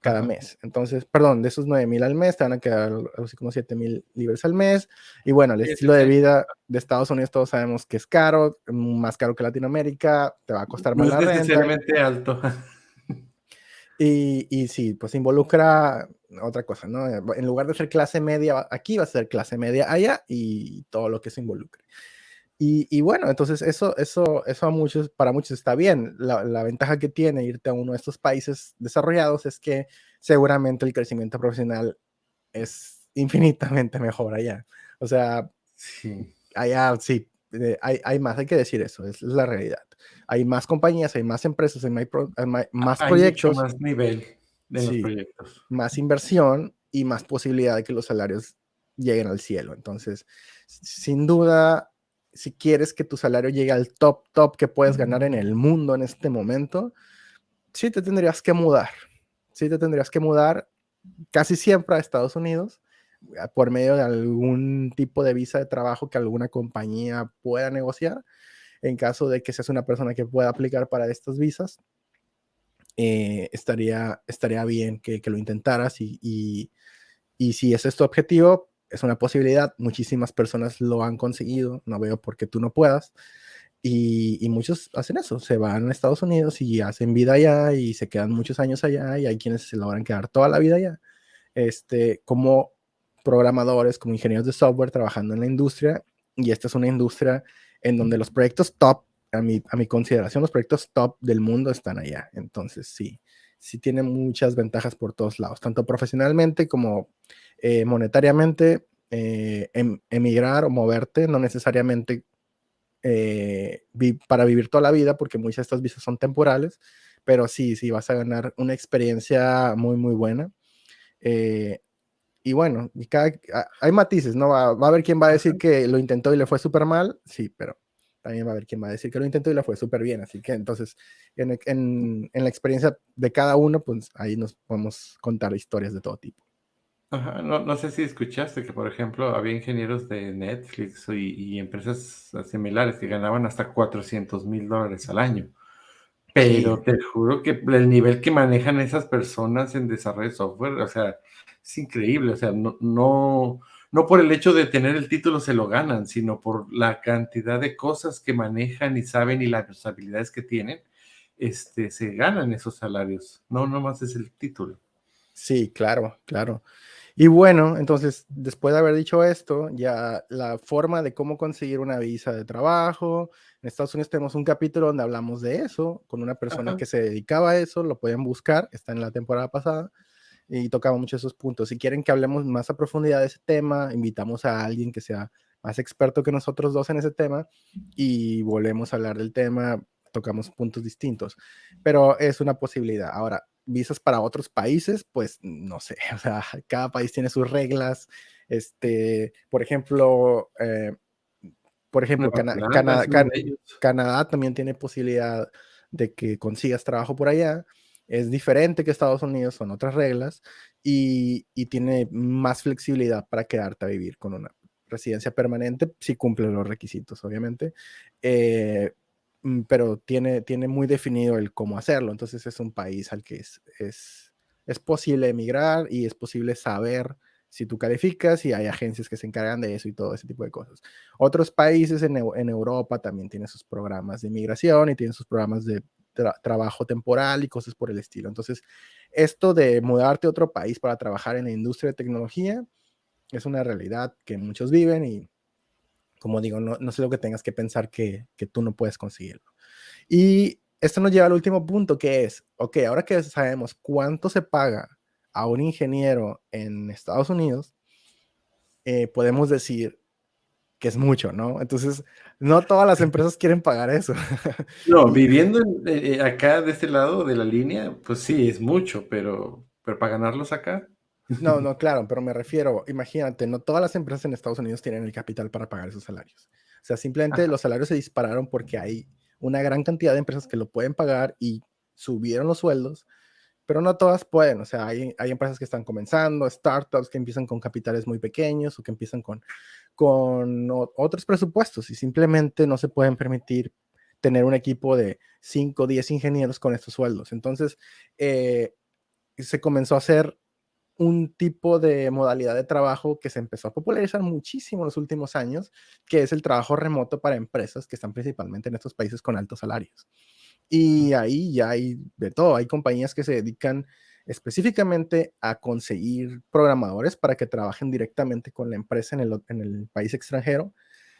Speaker 1: cada
Speaker 2: Ajá.
Speaker 1: mes. Entonces, perdón, de esos 9,000 al mes, te van a quedar algo así como 7,000 libres al mes. Y bueno, el
Speaker 2: Sí, sí,
Speaker 1: estilo de
Speaker 2: sí.
Speaker 1: vida de Estados Unidos todos sabemos que es caro, más caro que Latinoamérica, te va a costar
Speaker 2: No
Speaker 1: más
Speaker 2: es
Speaker 1: la renta.
Speaker 2: necesariamente alto.
Speaker 1: Y sí, pues involucra otra cosa, ¿no? En lugar de ser clase media, aquí va a ser clase media allá y todo lo que se involucre. Y bueno, entonces eso para muchos está bien. La ventaja que tiene irte a uno de estos países desarrollados es que seguramente el crecimiento profesional es infinitamente mejor allá. O sea,
Speaker 2: Sí.
Speaker 1: allá sí, hay más, hay que decir eso, es la realidad. Hay más compañías, hay más empresas, más
Speaker 2: Hay mucho
Speaker 1: proyectos,
Speaker 2: más nivel en los
Speaker 1: sí,
Speaker 2: proyectos.
Speaker 1: más inversión y más posibilidad de que los salarios lleguen al cielo. Entonces, sin duda, si quieres que tu salario llegue al top que puedes ganar en el mundo en este momento, sí te tendrías que mudar. Sí te tendrías que mudar casi siempre a Estados Unidos por medio de algún tipo de visa de trabajo que alguna compañía pueda negociar en caso de que seas una persona que pueda aplicar para estas visas. Estaría bien que lo intentaras y si ese es tu objetivo, es una posibilidad. Muchísimas personas lo han conseguido, no veo por qué tú no puedas. Y muchos hacen eso, se van a Estados Unidos y hacen vida allá y se quedan muchos años allá y hay quienes se logran quedar toda la vida allá, como programadores, como ingenieros de software trabajando en la industria. Y esta es una industria en donde los proyectos top, a mi consideración, los proyectos top del mundo están allá. Entonces, sí, sí tiene muchas ventajas por todos lados, tanto profesionalmente como monetariamente. Emigrar o moverte, no necesariamente para vivir toda la vida, porque muchas de estas visas son temporales, pero sí, sí, vas a ganar una experiencia muy, muy buena. Eh, y bueno, hay matices, ¿no? Va a haber quien va a decir
Speaker 2: Ajá.
Speaker 1: que lo intentó y le fue súper mal, sí, pero también va a haber quien va a decir que lo intentó y le fue súper bien. Así que entonces, en la experiencia de cada uno, pues ahí nos podemos contar historias de todo tipo.
Speaker 2: Ajá, no sé si escuchaste que, por ejemplo, había ingenieros de Netflix y empresas similares que ganaban hasta $400,000 al año.
Speaker 1: Sí,
Speaker 2: Pero te juro que el nivel que manejan esas personas en desarrollo de software, o sea, es increíble. O sea, no por el hecho de tener el título se lo ganan, sino por la cantidad de cosas que manejan y saben y las habilidades que tienen, se ganan esos salarios. No nomás es el título.
Speaker 1: sí, claro, claro. Y bueno, entonces, después de haber dicho esto, ya la forma de cómo conseguir una visa de trabajo. En Estados Unidos tenemos un capítulo donde hablamos de eso, con una persona
Speaker 2: Ajá.
Speaker 1: que se dedicaba a eso, lo pueden buscar, está en la temporada pasada, y tocamos muchos esos puntos. Si quieren que hablemos más a profundidad de ese tema, invitamos a alguien que sea más experto que nosotros dos en ese tema y volvemos a hablar del tema, tocamos puntos distintos, pero es una posibilidad. Ahora, visas para otros países, pues no sé, o sea, cada país tiene sus reglas. Por ejemplo,
Speaker 2: Nueva Zelanda es uno de ellos.
Speaker 1: Canadá también tiene posibilidad de que consigas trabajo por allá. Es diferente que Estados Unidos, son otras reglas y tiene más flexibilidad para quedarte a vivir con una residencia permanente si cumple los requisitos, obviamente. Eh, pero tiene muy definido el cómo hacerlo. Entonces es un país al que es posible emigrar y es posible saber si tú calificas y hay agencias que se encargan de eso y todo ese tipo de cosas. Otros países en Europa también tienen sus programas de inmigración y tienen sus programas de trabajo temporal y cosas por el estilo. Entonces, esto de mudarte a otro país para trabajar en la industria de tecnología es una realidad que muchos viven y, como digo, no sé lo que tengas que pensar que tú no puedes conseguirlo. Y esto nos lleva al último punto, que es, ok, ahora que sabemos cuánto se paga a un ingeniero en Estados Unidos, podemos decir que es mucho, ¿no? Entonces, no todas las empresas quieren pagar eso.
Speaker 2: No,
Speaker 1: Y
Speaker 2: viviendo acá de este lado de la línea, pues sí, es mucho, pero para ganarlos acá.
Speaker 1: no, claro, pero me refiero, imagínate, no todas las empresas en Estados Unidos tienen el capital para pagar esos salarios. O sea, simplemente
Speaker 2: Ajá.
Speaker 1: los salarios se dispararon porque hay una gran cantidad de empresas que lo pueden pagar y subieron los sueldos, pero no todas pueden. O sea, hay empresas que están comenzando, startups que empiezan con capitales muy pequeños o que empiezan con otros presupuestos y simplemente no se pueden permitir tener un equipo de 5 o 10 ingenieros con estos sueldos. Entonces, se comenzó a hacer un tipo de modalidad de trabajo que se empezó a popularizar muchísimo en los últimos años, que es el trabajo remoto para empresas que están principalmente en estos países con altos salarios. Y ahí ya hay de todo. Hay compañías que se dedican específicamente a conseguir programadores para que trabajen directamente con la empresa en el país extranjero.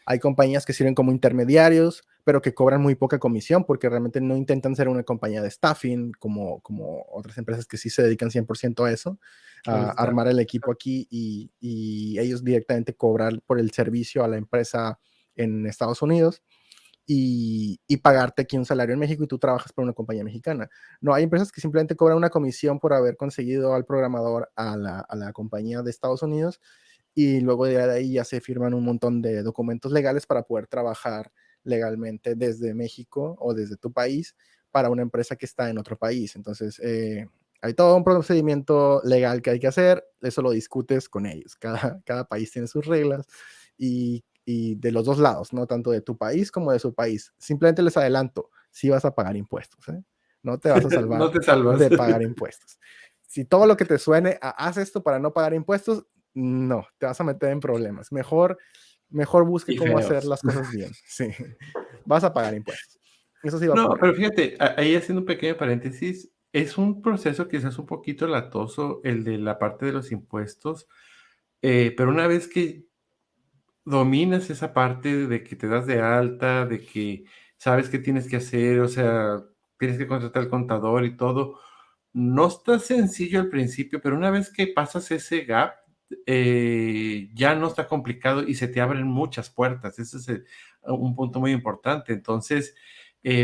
Speaker 1: Hay compañías que sirven como intermediarios, pero que cobran muy poca comisión porque realmente no intentan ser una compañía de staffing como otras empresas que sí se dedican 100% a eso,
Speaker 2: Al
Speaker 1: a
Speaker 2: estar.
Speaker 1: armar el equipo aquí y ellos directamente cobrar por el servicio a la empresa en Estados Unidos y pagarte aquí un salario en México y tú trabajas para una compañía mexicana. No, hay empresas que simplemente cobran una comisión por haber conseguido al programador a la compañía de Estados Unidos y luego de ahí ya se firman un montón de documentos legales para poder trabajar legalmente desde México o desde tu país para una empresa que está en otro país. Entonces, hay todo un procedimiento legal que hay que hacer, eso lo discutes con ellos. Cada país tiene sus reglas y de los dos lados, no tanto de tu país como de su país. Simplemente les adelanto, sí vas a pagar impuestos, ¿eh? No te vas a
Speaker 2: No
Speaker 1: salvar
Speaker 2: te salvas.
Speaker 1: de pagar impuestos. Si todo lo que te suene a haz esto para no pagar impuestos, no, te vas a meter en problemas. Mejor busque
Speaker 2: Y
Speaker 1: cómo hacer
Speaker 2: feos.
Speaker 1: las cosas bien. Sí, vas a pagar impuestos. Eso sí va a
Speaker 2: No,
Speaker 1: ocurrir.
Speaker 2: pero fíjate, ahí haciendo un pequeño paréntesis, es un proceso quizás un poquito latoso el de la parte de los impuestos, pero una vez que dominas esa parte de que te das de alta, de que sabes qué tienes que hacer, o sea, tienes que contratar al contador y todo. No está sencillo al principio, pero una vez que pasas ese gap, ya no está complicado y se te abren muchas puertas. Ese es un punto muy importante. Entonces,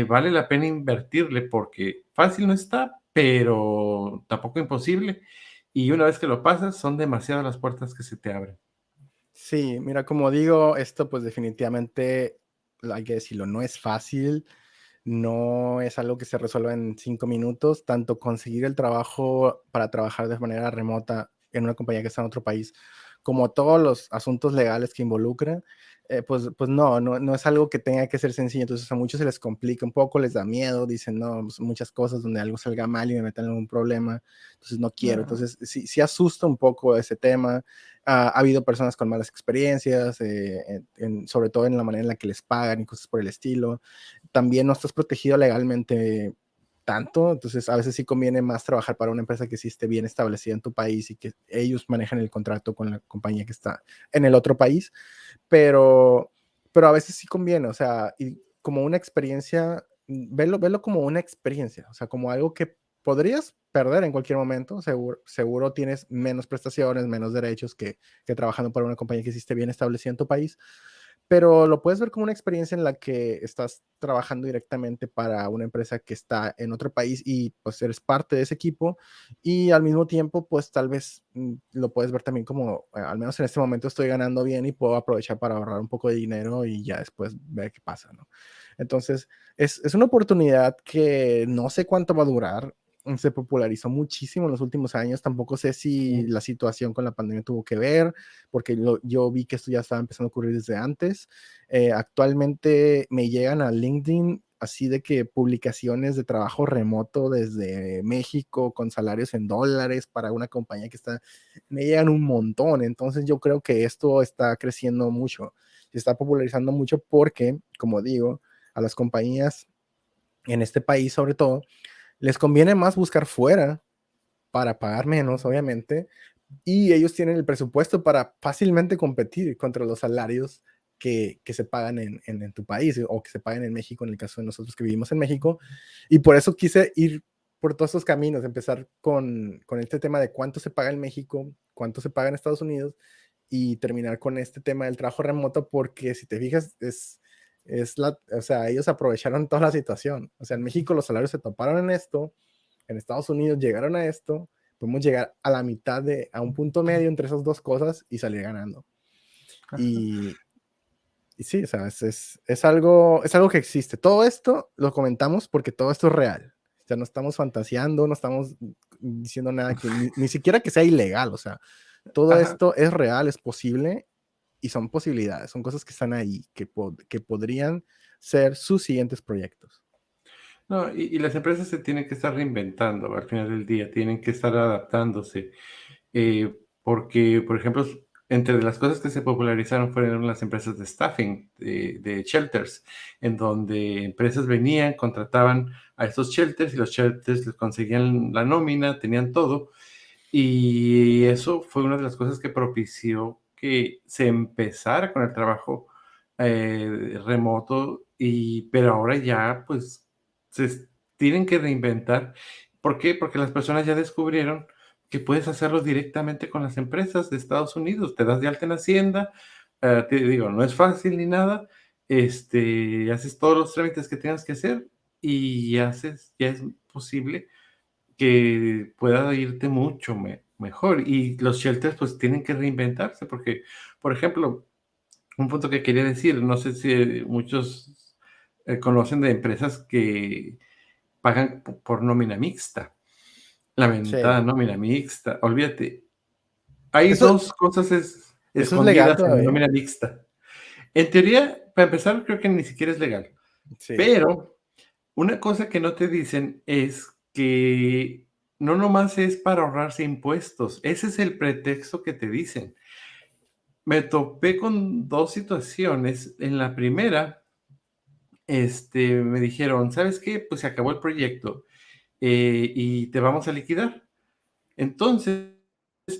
Speaker 2: vale la pena invertirle porque fácil no está, pero tampoco imposible. Y una vez que lo pasas, son demasiadas las puertas que se te abren.
Speaker 1: Sí, mira, como digo, esto pues definitivamente hay que decirlo, no es fácil, no es algo que se resuelva en 5 minutos, tanto conseguir el trabajo para trabajar de manera remota en una compañía que está en otro país, como todos los asuntos legales que involucra, pues no es algo que tenga que ser sencillo. Entonces a muchos se les complica un poco, les da miedo, dicen, no, pues, muchas cosas donde algo salga mal y me metan en un problema, entonces no quiero.
Speaker 2: No.
Speaker 1: Entonces sí asusta un poco ese tema. Ha habido personas con malas experiencias, sobre todo en la manera en la que les pagan y cosas por el estilo. También no estás protegido legalmente tanto, entonces a veces sí conviene más trabajar para una empresa que sí esté bien establecida en tu país y que ellos manejen el contrato con la compañía que está en el otro país, pero, pero a veces sí conviene, o sea, y como una experiencia, velo como una experiencia, o sea, como algo que podrías perder en cualquier momento, seguro tienes menos prestaciones, menos derechos que trabajando para una compañía que sí esté bien establecida en tu país, pero lo puedes ver como una experiencia en la que estás trabajando directamente para una empresa que está en otro país y pues eres parte de ese equipo, y al mismo tiempo pues tal vez lo puedes ver también como, al menos en este momento estoy ganando bien y puedo aprovechar para ahorrar un poco de dinero y ya después ver qué pasa, ¿no? Entonces es una oportunidad que no sé cuánto va a durar. Se popularizó muchísimo en los últimos años. Tampoco sé si
Speaker 2: Sí.
Speaker 1: la situación con la pandemia tuvo que ver, porque yo vi que esto ya estaba empezando a ocurrir desde antes. Actualmente me llegan a LinkedIn así de que publicaciones de trabajo remoto desde México con salarios en dólares para una compañía que está, me llegan un montón. Entonces yo creo que esto está creciendo mucho, se está popularizando mucho porque, como digo, a las compañías en este país sobre todo, les conviene más buscar fuera para pagar menos, obviamente, y ellos tienen el presupuesto para fácilmente competir contra los salarios que se pagan en tu país o que se pagan en México, en el caso de nosotros que vivimos en México. Y por eso quise ir por todos estos caminos, empezar con este tema de cuánto se paga en México, cuánto se paga en Estados Unidos, y terminar con este tema del trabajo remoto, porque si te fijas, o sea, ellos aprovecharon toda la situación. O sea, en México los salarios se toparon en esto, en Estados Unidos llegaron a esto, podemos llegar a la mitad a un punto medio entre esas dos cosas y salir ganando. Y, y sí, o sea, es algo que existe. Todo esto lo comentamos porque todo esto es real. O sea, no estamos fantaseando, no estamos diciendo nada que ni siquiera que sea ilegal. O sea, todo
Speaker 2: Ajá.
Speaker 1: esto es real, es posible y son posibilidades, son cosas que están ahí, que podrían ser sus siguientes proyectos.
Speaker 2: No, y las empresas se tienen que estar reinventando al final del día, tienen que estar adaptándose. Porque, por ejemplo, entre las cosas que se popularizaron fueron las empresas de staffing, de shelters, en donde empresas venían, contrataban a estos shelters y los shelters les conseguían la nómina, tenían todo. Y eso fue una de las cosas que propició que se empezara con el trabajo remoto, pero ahora ya pues tienen que reinventar. ¿Por qué? Porque las personas ya descubrieron que puedes hacerlo directamente con las empresas de Estados Unidos. Te das de alta en Hacienda, te digo, no es fácil ni nada, haces todos los trámites que tengas que hacer y ya es posible que pueda irte mucho mejor. Y los shelters pues tienen que reinventarse porque, por ejemplo, un punto que quería decir, no sé si muchos conocen de empresas que pagan por nómina mixta, la
Speaker 1: Sí.
Speaker 2: mentada nómina mixta, olvídate. Hay
Speaker 1: Eso,
Speaker 2: dos cosas
Speaker 1: eso es legal
Speaker 2: escondidas en la
Speaker 1: todavía.
Speaker 2: nómina mixta. En teoría, para empezar, creo que ni siquiera es legal,
Speaker 1: Sí,
Speaker 2: pero una cosa que no te dicen es que no nomás es para ahorrarse impuestos, ese es el pretexto que te dicen. Me topé con 2 situaciones. En la primera, me dijeron: "¿Sabes qué? Pues se acabó el proyecto, y te vamos a liquidar". Entonces,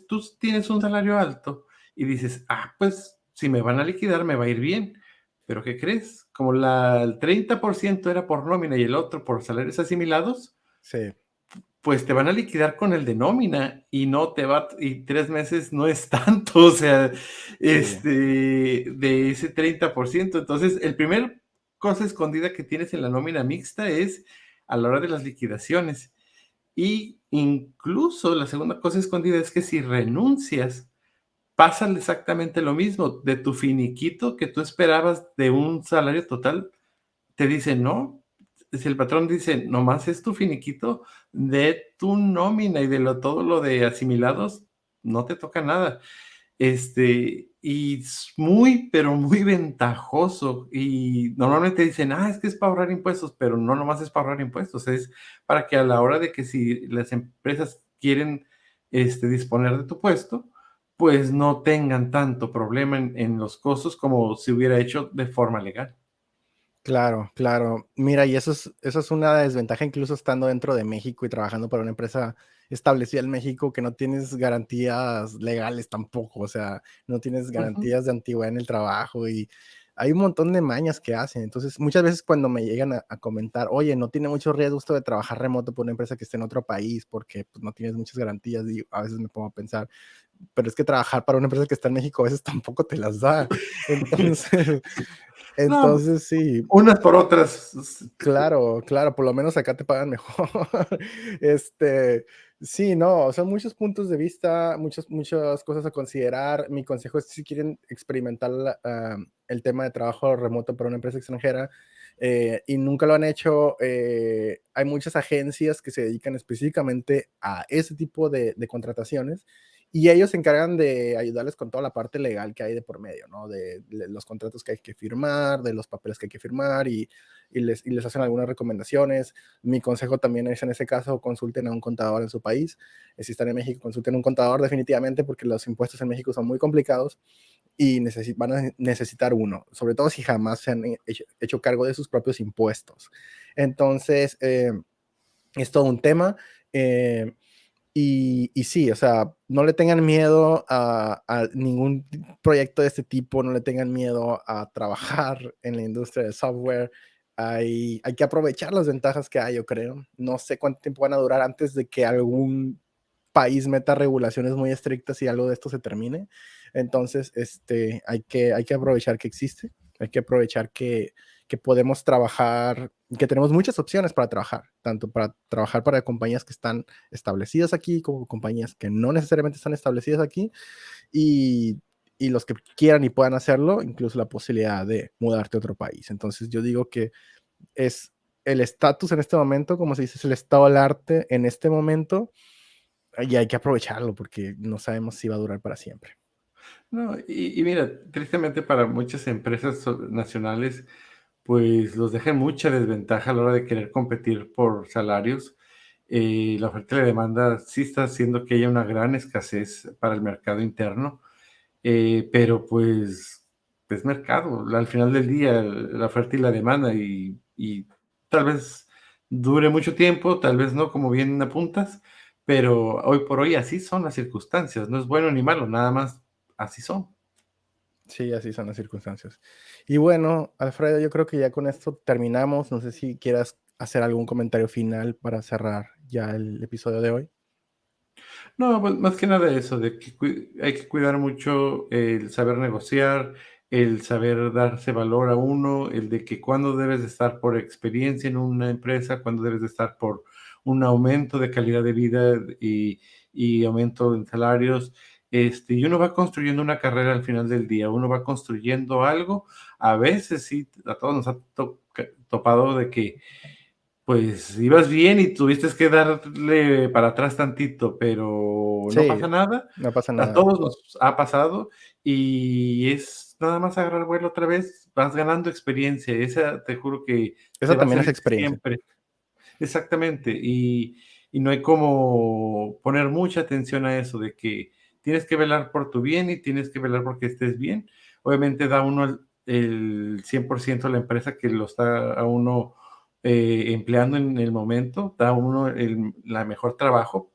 Speaker 2: tú tienes un salario alto y dices: "Ah, pues si me van a liquidar, me va a ir bien". Pero, ¿qué crees? Como el 30% era por nómina y el otro por salarios asimilados,
Speaker 1: sí,
Speaker 2: pues te van a liquidar con el de nómina y no te va y 3 meses no es tanto, o sea,
Speaker 1: sí,
Speaker 2: de ese 30%. Entonces, el primer cosa escondida que tienes en la nómina mixta es a la hora de las liquidaciones. Y incluso la segunda cosa escondida es que si renuncias pasa exactamente lo mismo. De tu finiquito que tú esperabas de un salario total, te dicen: "No". Si el patrón dice: "Nomás es tu finiquito, de tu nómina y de todo lo de asimilados, no te toca nada". Y es muy, pero muy ventajoso. Y normalmente dicen: "Ah, es que es para ahorrar impuestos", pero no nomás es para ahorrar impuestos, es para que a la hora de que si las empresas quieren, disponer de tu puesto, pues no tengan tanto problema en los costos como si hubiera hecho de forma legal.
Speaker 1: Claro, claro. Mira, y eso es una desventaja, incluso estando dentro de México y trabajando para una empresa establecida en México, que no tienes garantías legales tampoco, o sea, no tienes
Speaker 2: Ujú.
Speaker 1: garantías de antigüedad en el trabajo y hay un montón de mañas que hacen. Entonces, muchas veces cuando me llegan a comentar: "Oye, no tiene mucho riesgo esto de trabajar remoto por una empresa que esté en otro país, porque, pues, no tienes muchas garantías", y a veces me pongo a pensar, pero es que trabajar para una empresa que está en México a veces tampoco te las da. Entonces
Speaker 2: No,
Speaker 1: entonces sí.
Speaker 2: unas por otras,
Speaker 1: Claro, claro, por lo menos acá te pagan mejor. Este, sí, no, son muchos puntos de vista, muchas cosas a considerar. Mi consejo es, si quieren experimentar el tema de trabajo remoto para una empresa extranjera, y nunca lo han hecho, hay muchas agencias que se dedican específicamente a ese tipo de contrataciones, y ellos se encargan de ayudarles con toda la parte legal que hay de por medio, ¿no? De los contratos que hay que firmar, de los papeles que hay que firmar y les hacen algunas recomendaciones. Mi consejo también es, en ese caso, consulten a un contador en su país. Si están en México, consulten a un contador definitivamente, porque los impuestos en México son muy complicados y van a necesitar uno, sobre todo si jamás se han hecho cargo de sus propios impuestos. Entonces, es todo un tema. eh, y sí, o sea, no le tengan miedo a ningún proyecto de este tipo, no le tengan miedo a trabajar en la industria del software. Hay que aprovechar las ventajas que hay, yo creo. No sé cuánto tiempo van a durar antes de que algún país meta regulaciones muy estrictas y algo de esto se termine. Entonces, hay que aprovechar que existe, hay que aprovechar que podemos trabajar, que tenemos muchas opciones para trabajar, tanto para trabajar para compañías que están establecidas aquí, como compañías que no necesariamente están establecidas aquí, y, y los que quieran y puedan hacerlo, incluso la posibilidad de mudarte a otro país. Entonces yo digo que es el estatus en este momento, como se dice, es el estado del arte en este momento, y hay que aprovecharlo porque no sabemos si va a durar para siempre.
Speaker 2: no, y mira, tristemente para muchas empresas nacionales, pues los deja en mucha desventaja a la hora de querer competir por salarios. La oferta y la demanda sí está haciendo que haya una gran escasez para el mercado interno, pero pues es mercado. Al final del día, la oferta y la demanda, y tal vez dure mucho tiempo, tal vez no, como bien apuntas, pero hoy por hoy así son las circunstancias. No es bueno ni malo, nada más así son.
Speaker 1: Sí, así son las circunstancias. Y bueno, Alfredo, yo creo que ya con esto terminamos. No sé si quieras hacer algún comentario final para cerrar ya el episodio de hoy.
Speaker 2: No, pues, más que nada eso, de que hay que cuidar mucho el saber negociar, el saber darse valor a uno, el de que cuándo debes de estar por experiencia en una empresa, cuándo debes de estar por un aumento de calidad de vida y aumento en salarios. Y uno va construyendo una carrera al final del día, uno va construyendo algo. A veces sí, a todos nos ha topado de que pues ibas bien y tuviste que darle para atrás tantito, pero no
Speaker 1: Sí,
Speaker 2: pasa nada.
Speaker 1: no pasa
Speaker 2: A
Speaker 1: nada.
Speaker 2: todos nos ha pasado y es nada más agarrar vuelo otra vez, vas ganando experiencia. Esa te juro que
Speaker 1: Eso
Speaker 2: te va a
Speaker 1: también es
Speaker 2: servir
Speaker 1: experiencia.
Speaker 2: siempre. Exactamente. Y no hay como poner mucha atención a eso de que tienes que velar por tu bien y tienes que velar porque estés bien. Obviamente da uno el 100% a la empresa que lo está a uno empleando en el momento, da uno la mejor trabajo,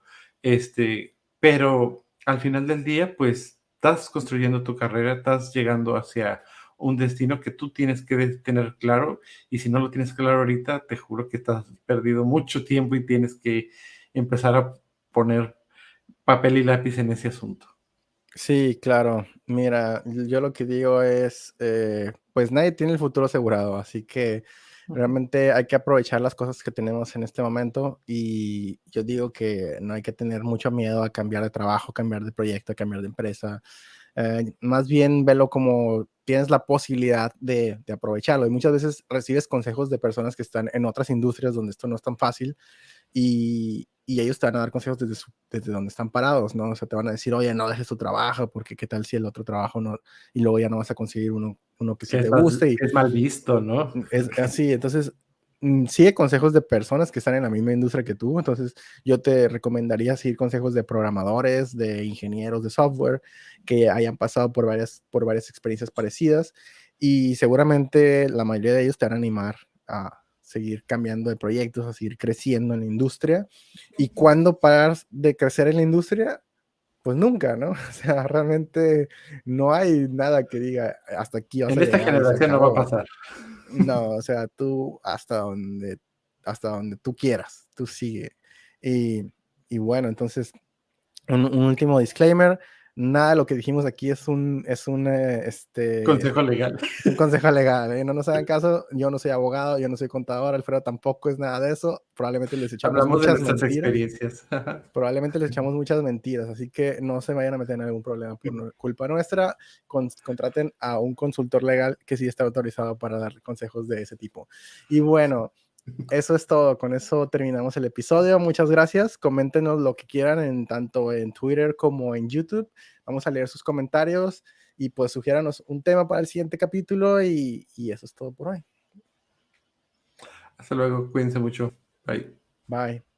Speaker 2: pero al final del día, pues estás construyendo tu carrera, estás llegando hacia un destino que tú tienes que tener claro, y si no lo tienes claro ahorita, te juro que estás perdido mucho tiempo y tienes que empezar a poner papel y lápiz en ese asunto.
Speaker 1: Sí, claro. Mira, yo lo que digo es, pues nadie tiene el futuro asegurado, así que
Speaker 2: Ujú.
Speaker 1: realmente hay que aprovechar las cosas que tenemos en este momento, y yo digo que no hay que tener mucho miedo a cambiar de trabajo, cambiar de proyecto, cambiar de empresa. Más bien velo como tienes la posibilidad de aprovecharlo. Y muchas veces recibes consejos de personas que están en otras industrias donde esto no es tan fácil y ellos te van a dar consejos desde donde están parados, ¿no? O sea, te van a decir, oye, no dejes tu trabajo, porque qué tal si el otro trabajo no, y luego ya no vas a conseguir uno que sí te guste.
Speaker 2: Que es mal visto, ¿no?
Speaker 1: Es así, entonces sigue consejos de personas que están en la misma industria que tú, entonces yo te recomendaría seguir consejos de programadores, de ingenieros de software que hayan pasado por varias experiencias parecidas y seguramente la mayoría de ellos te van a animar a seguir cambiando de proyectos, a seguir creciendo en la industria. ¿Y cuándo paras de crecer en la industria? Pues nunca, ¿no? O sea, realmente no hay nada que diga hasta aquí vas
Speaker 2: En
Speaker 1: a
Speaker 2: esta
Speaker 1: llegar y se
Speaker 2: generación no va a
Speaker 1: acabó.
Speaker 2: pasar.
Speaker 1: No, o sea, tú hasta donde tú quieras, tú sigue. Y, y bueno, entonces, un último disclaimer, nada de lo que dijimos aquí
Speaker 2: Consejo legal.
Speaker 1: es un consejo legal, ¿eh? No nos hagan caso, yo no soy abogado, yo no soy contador, Alfredo tampoco es nada de eso, probablemente les echamos
Speaker 2: Hablamos de
Speaker 1: muchas
Speaker 2: nuestras
Speaker 1: mentiras.
Speaker 2: experiencias.
Speaker 1: Probablemente les echamos muchas mentiras, así que no se vayan a meter en algún problema por culpa nuestra. Contraten a un consultor legal que sí está autorizado para dar consejos de ese tipo. Y bueno, eso es todo. Con eso terminamos el episodio. Muchas gracias. Coméntenos lo que quieran tanto en Twitter como en YouTube. Vamos a leer sus comentarios y pues sugiéranos un tema para el siguiente capítulo y eso es todo por hoy.
Speaker 2: Hasta luego, cuídense mucho. Bye.
Speaker 1: Bye.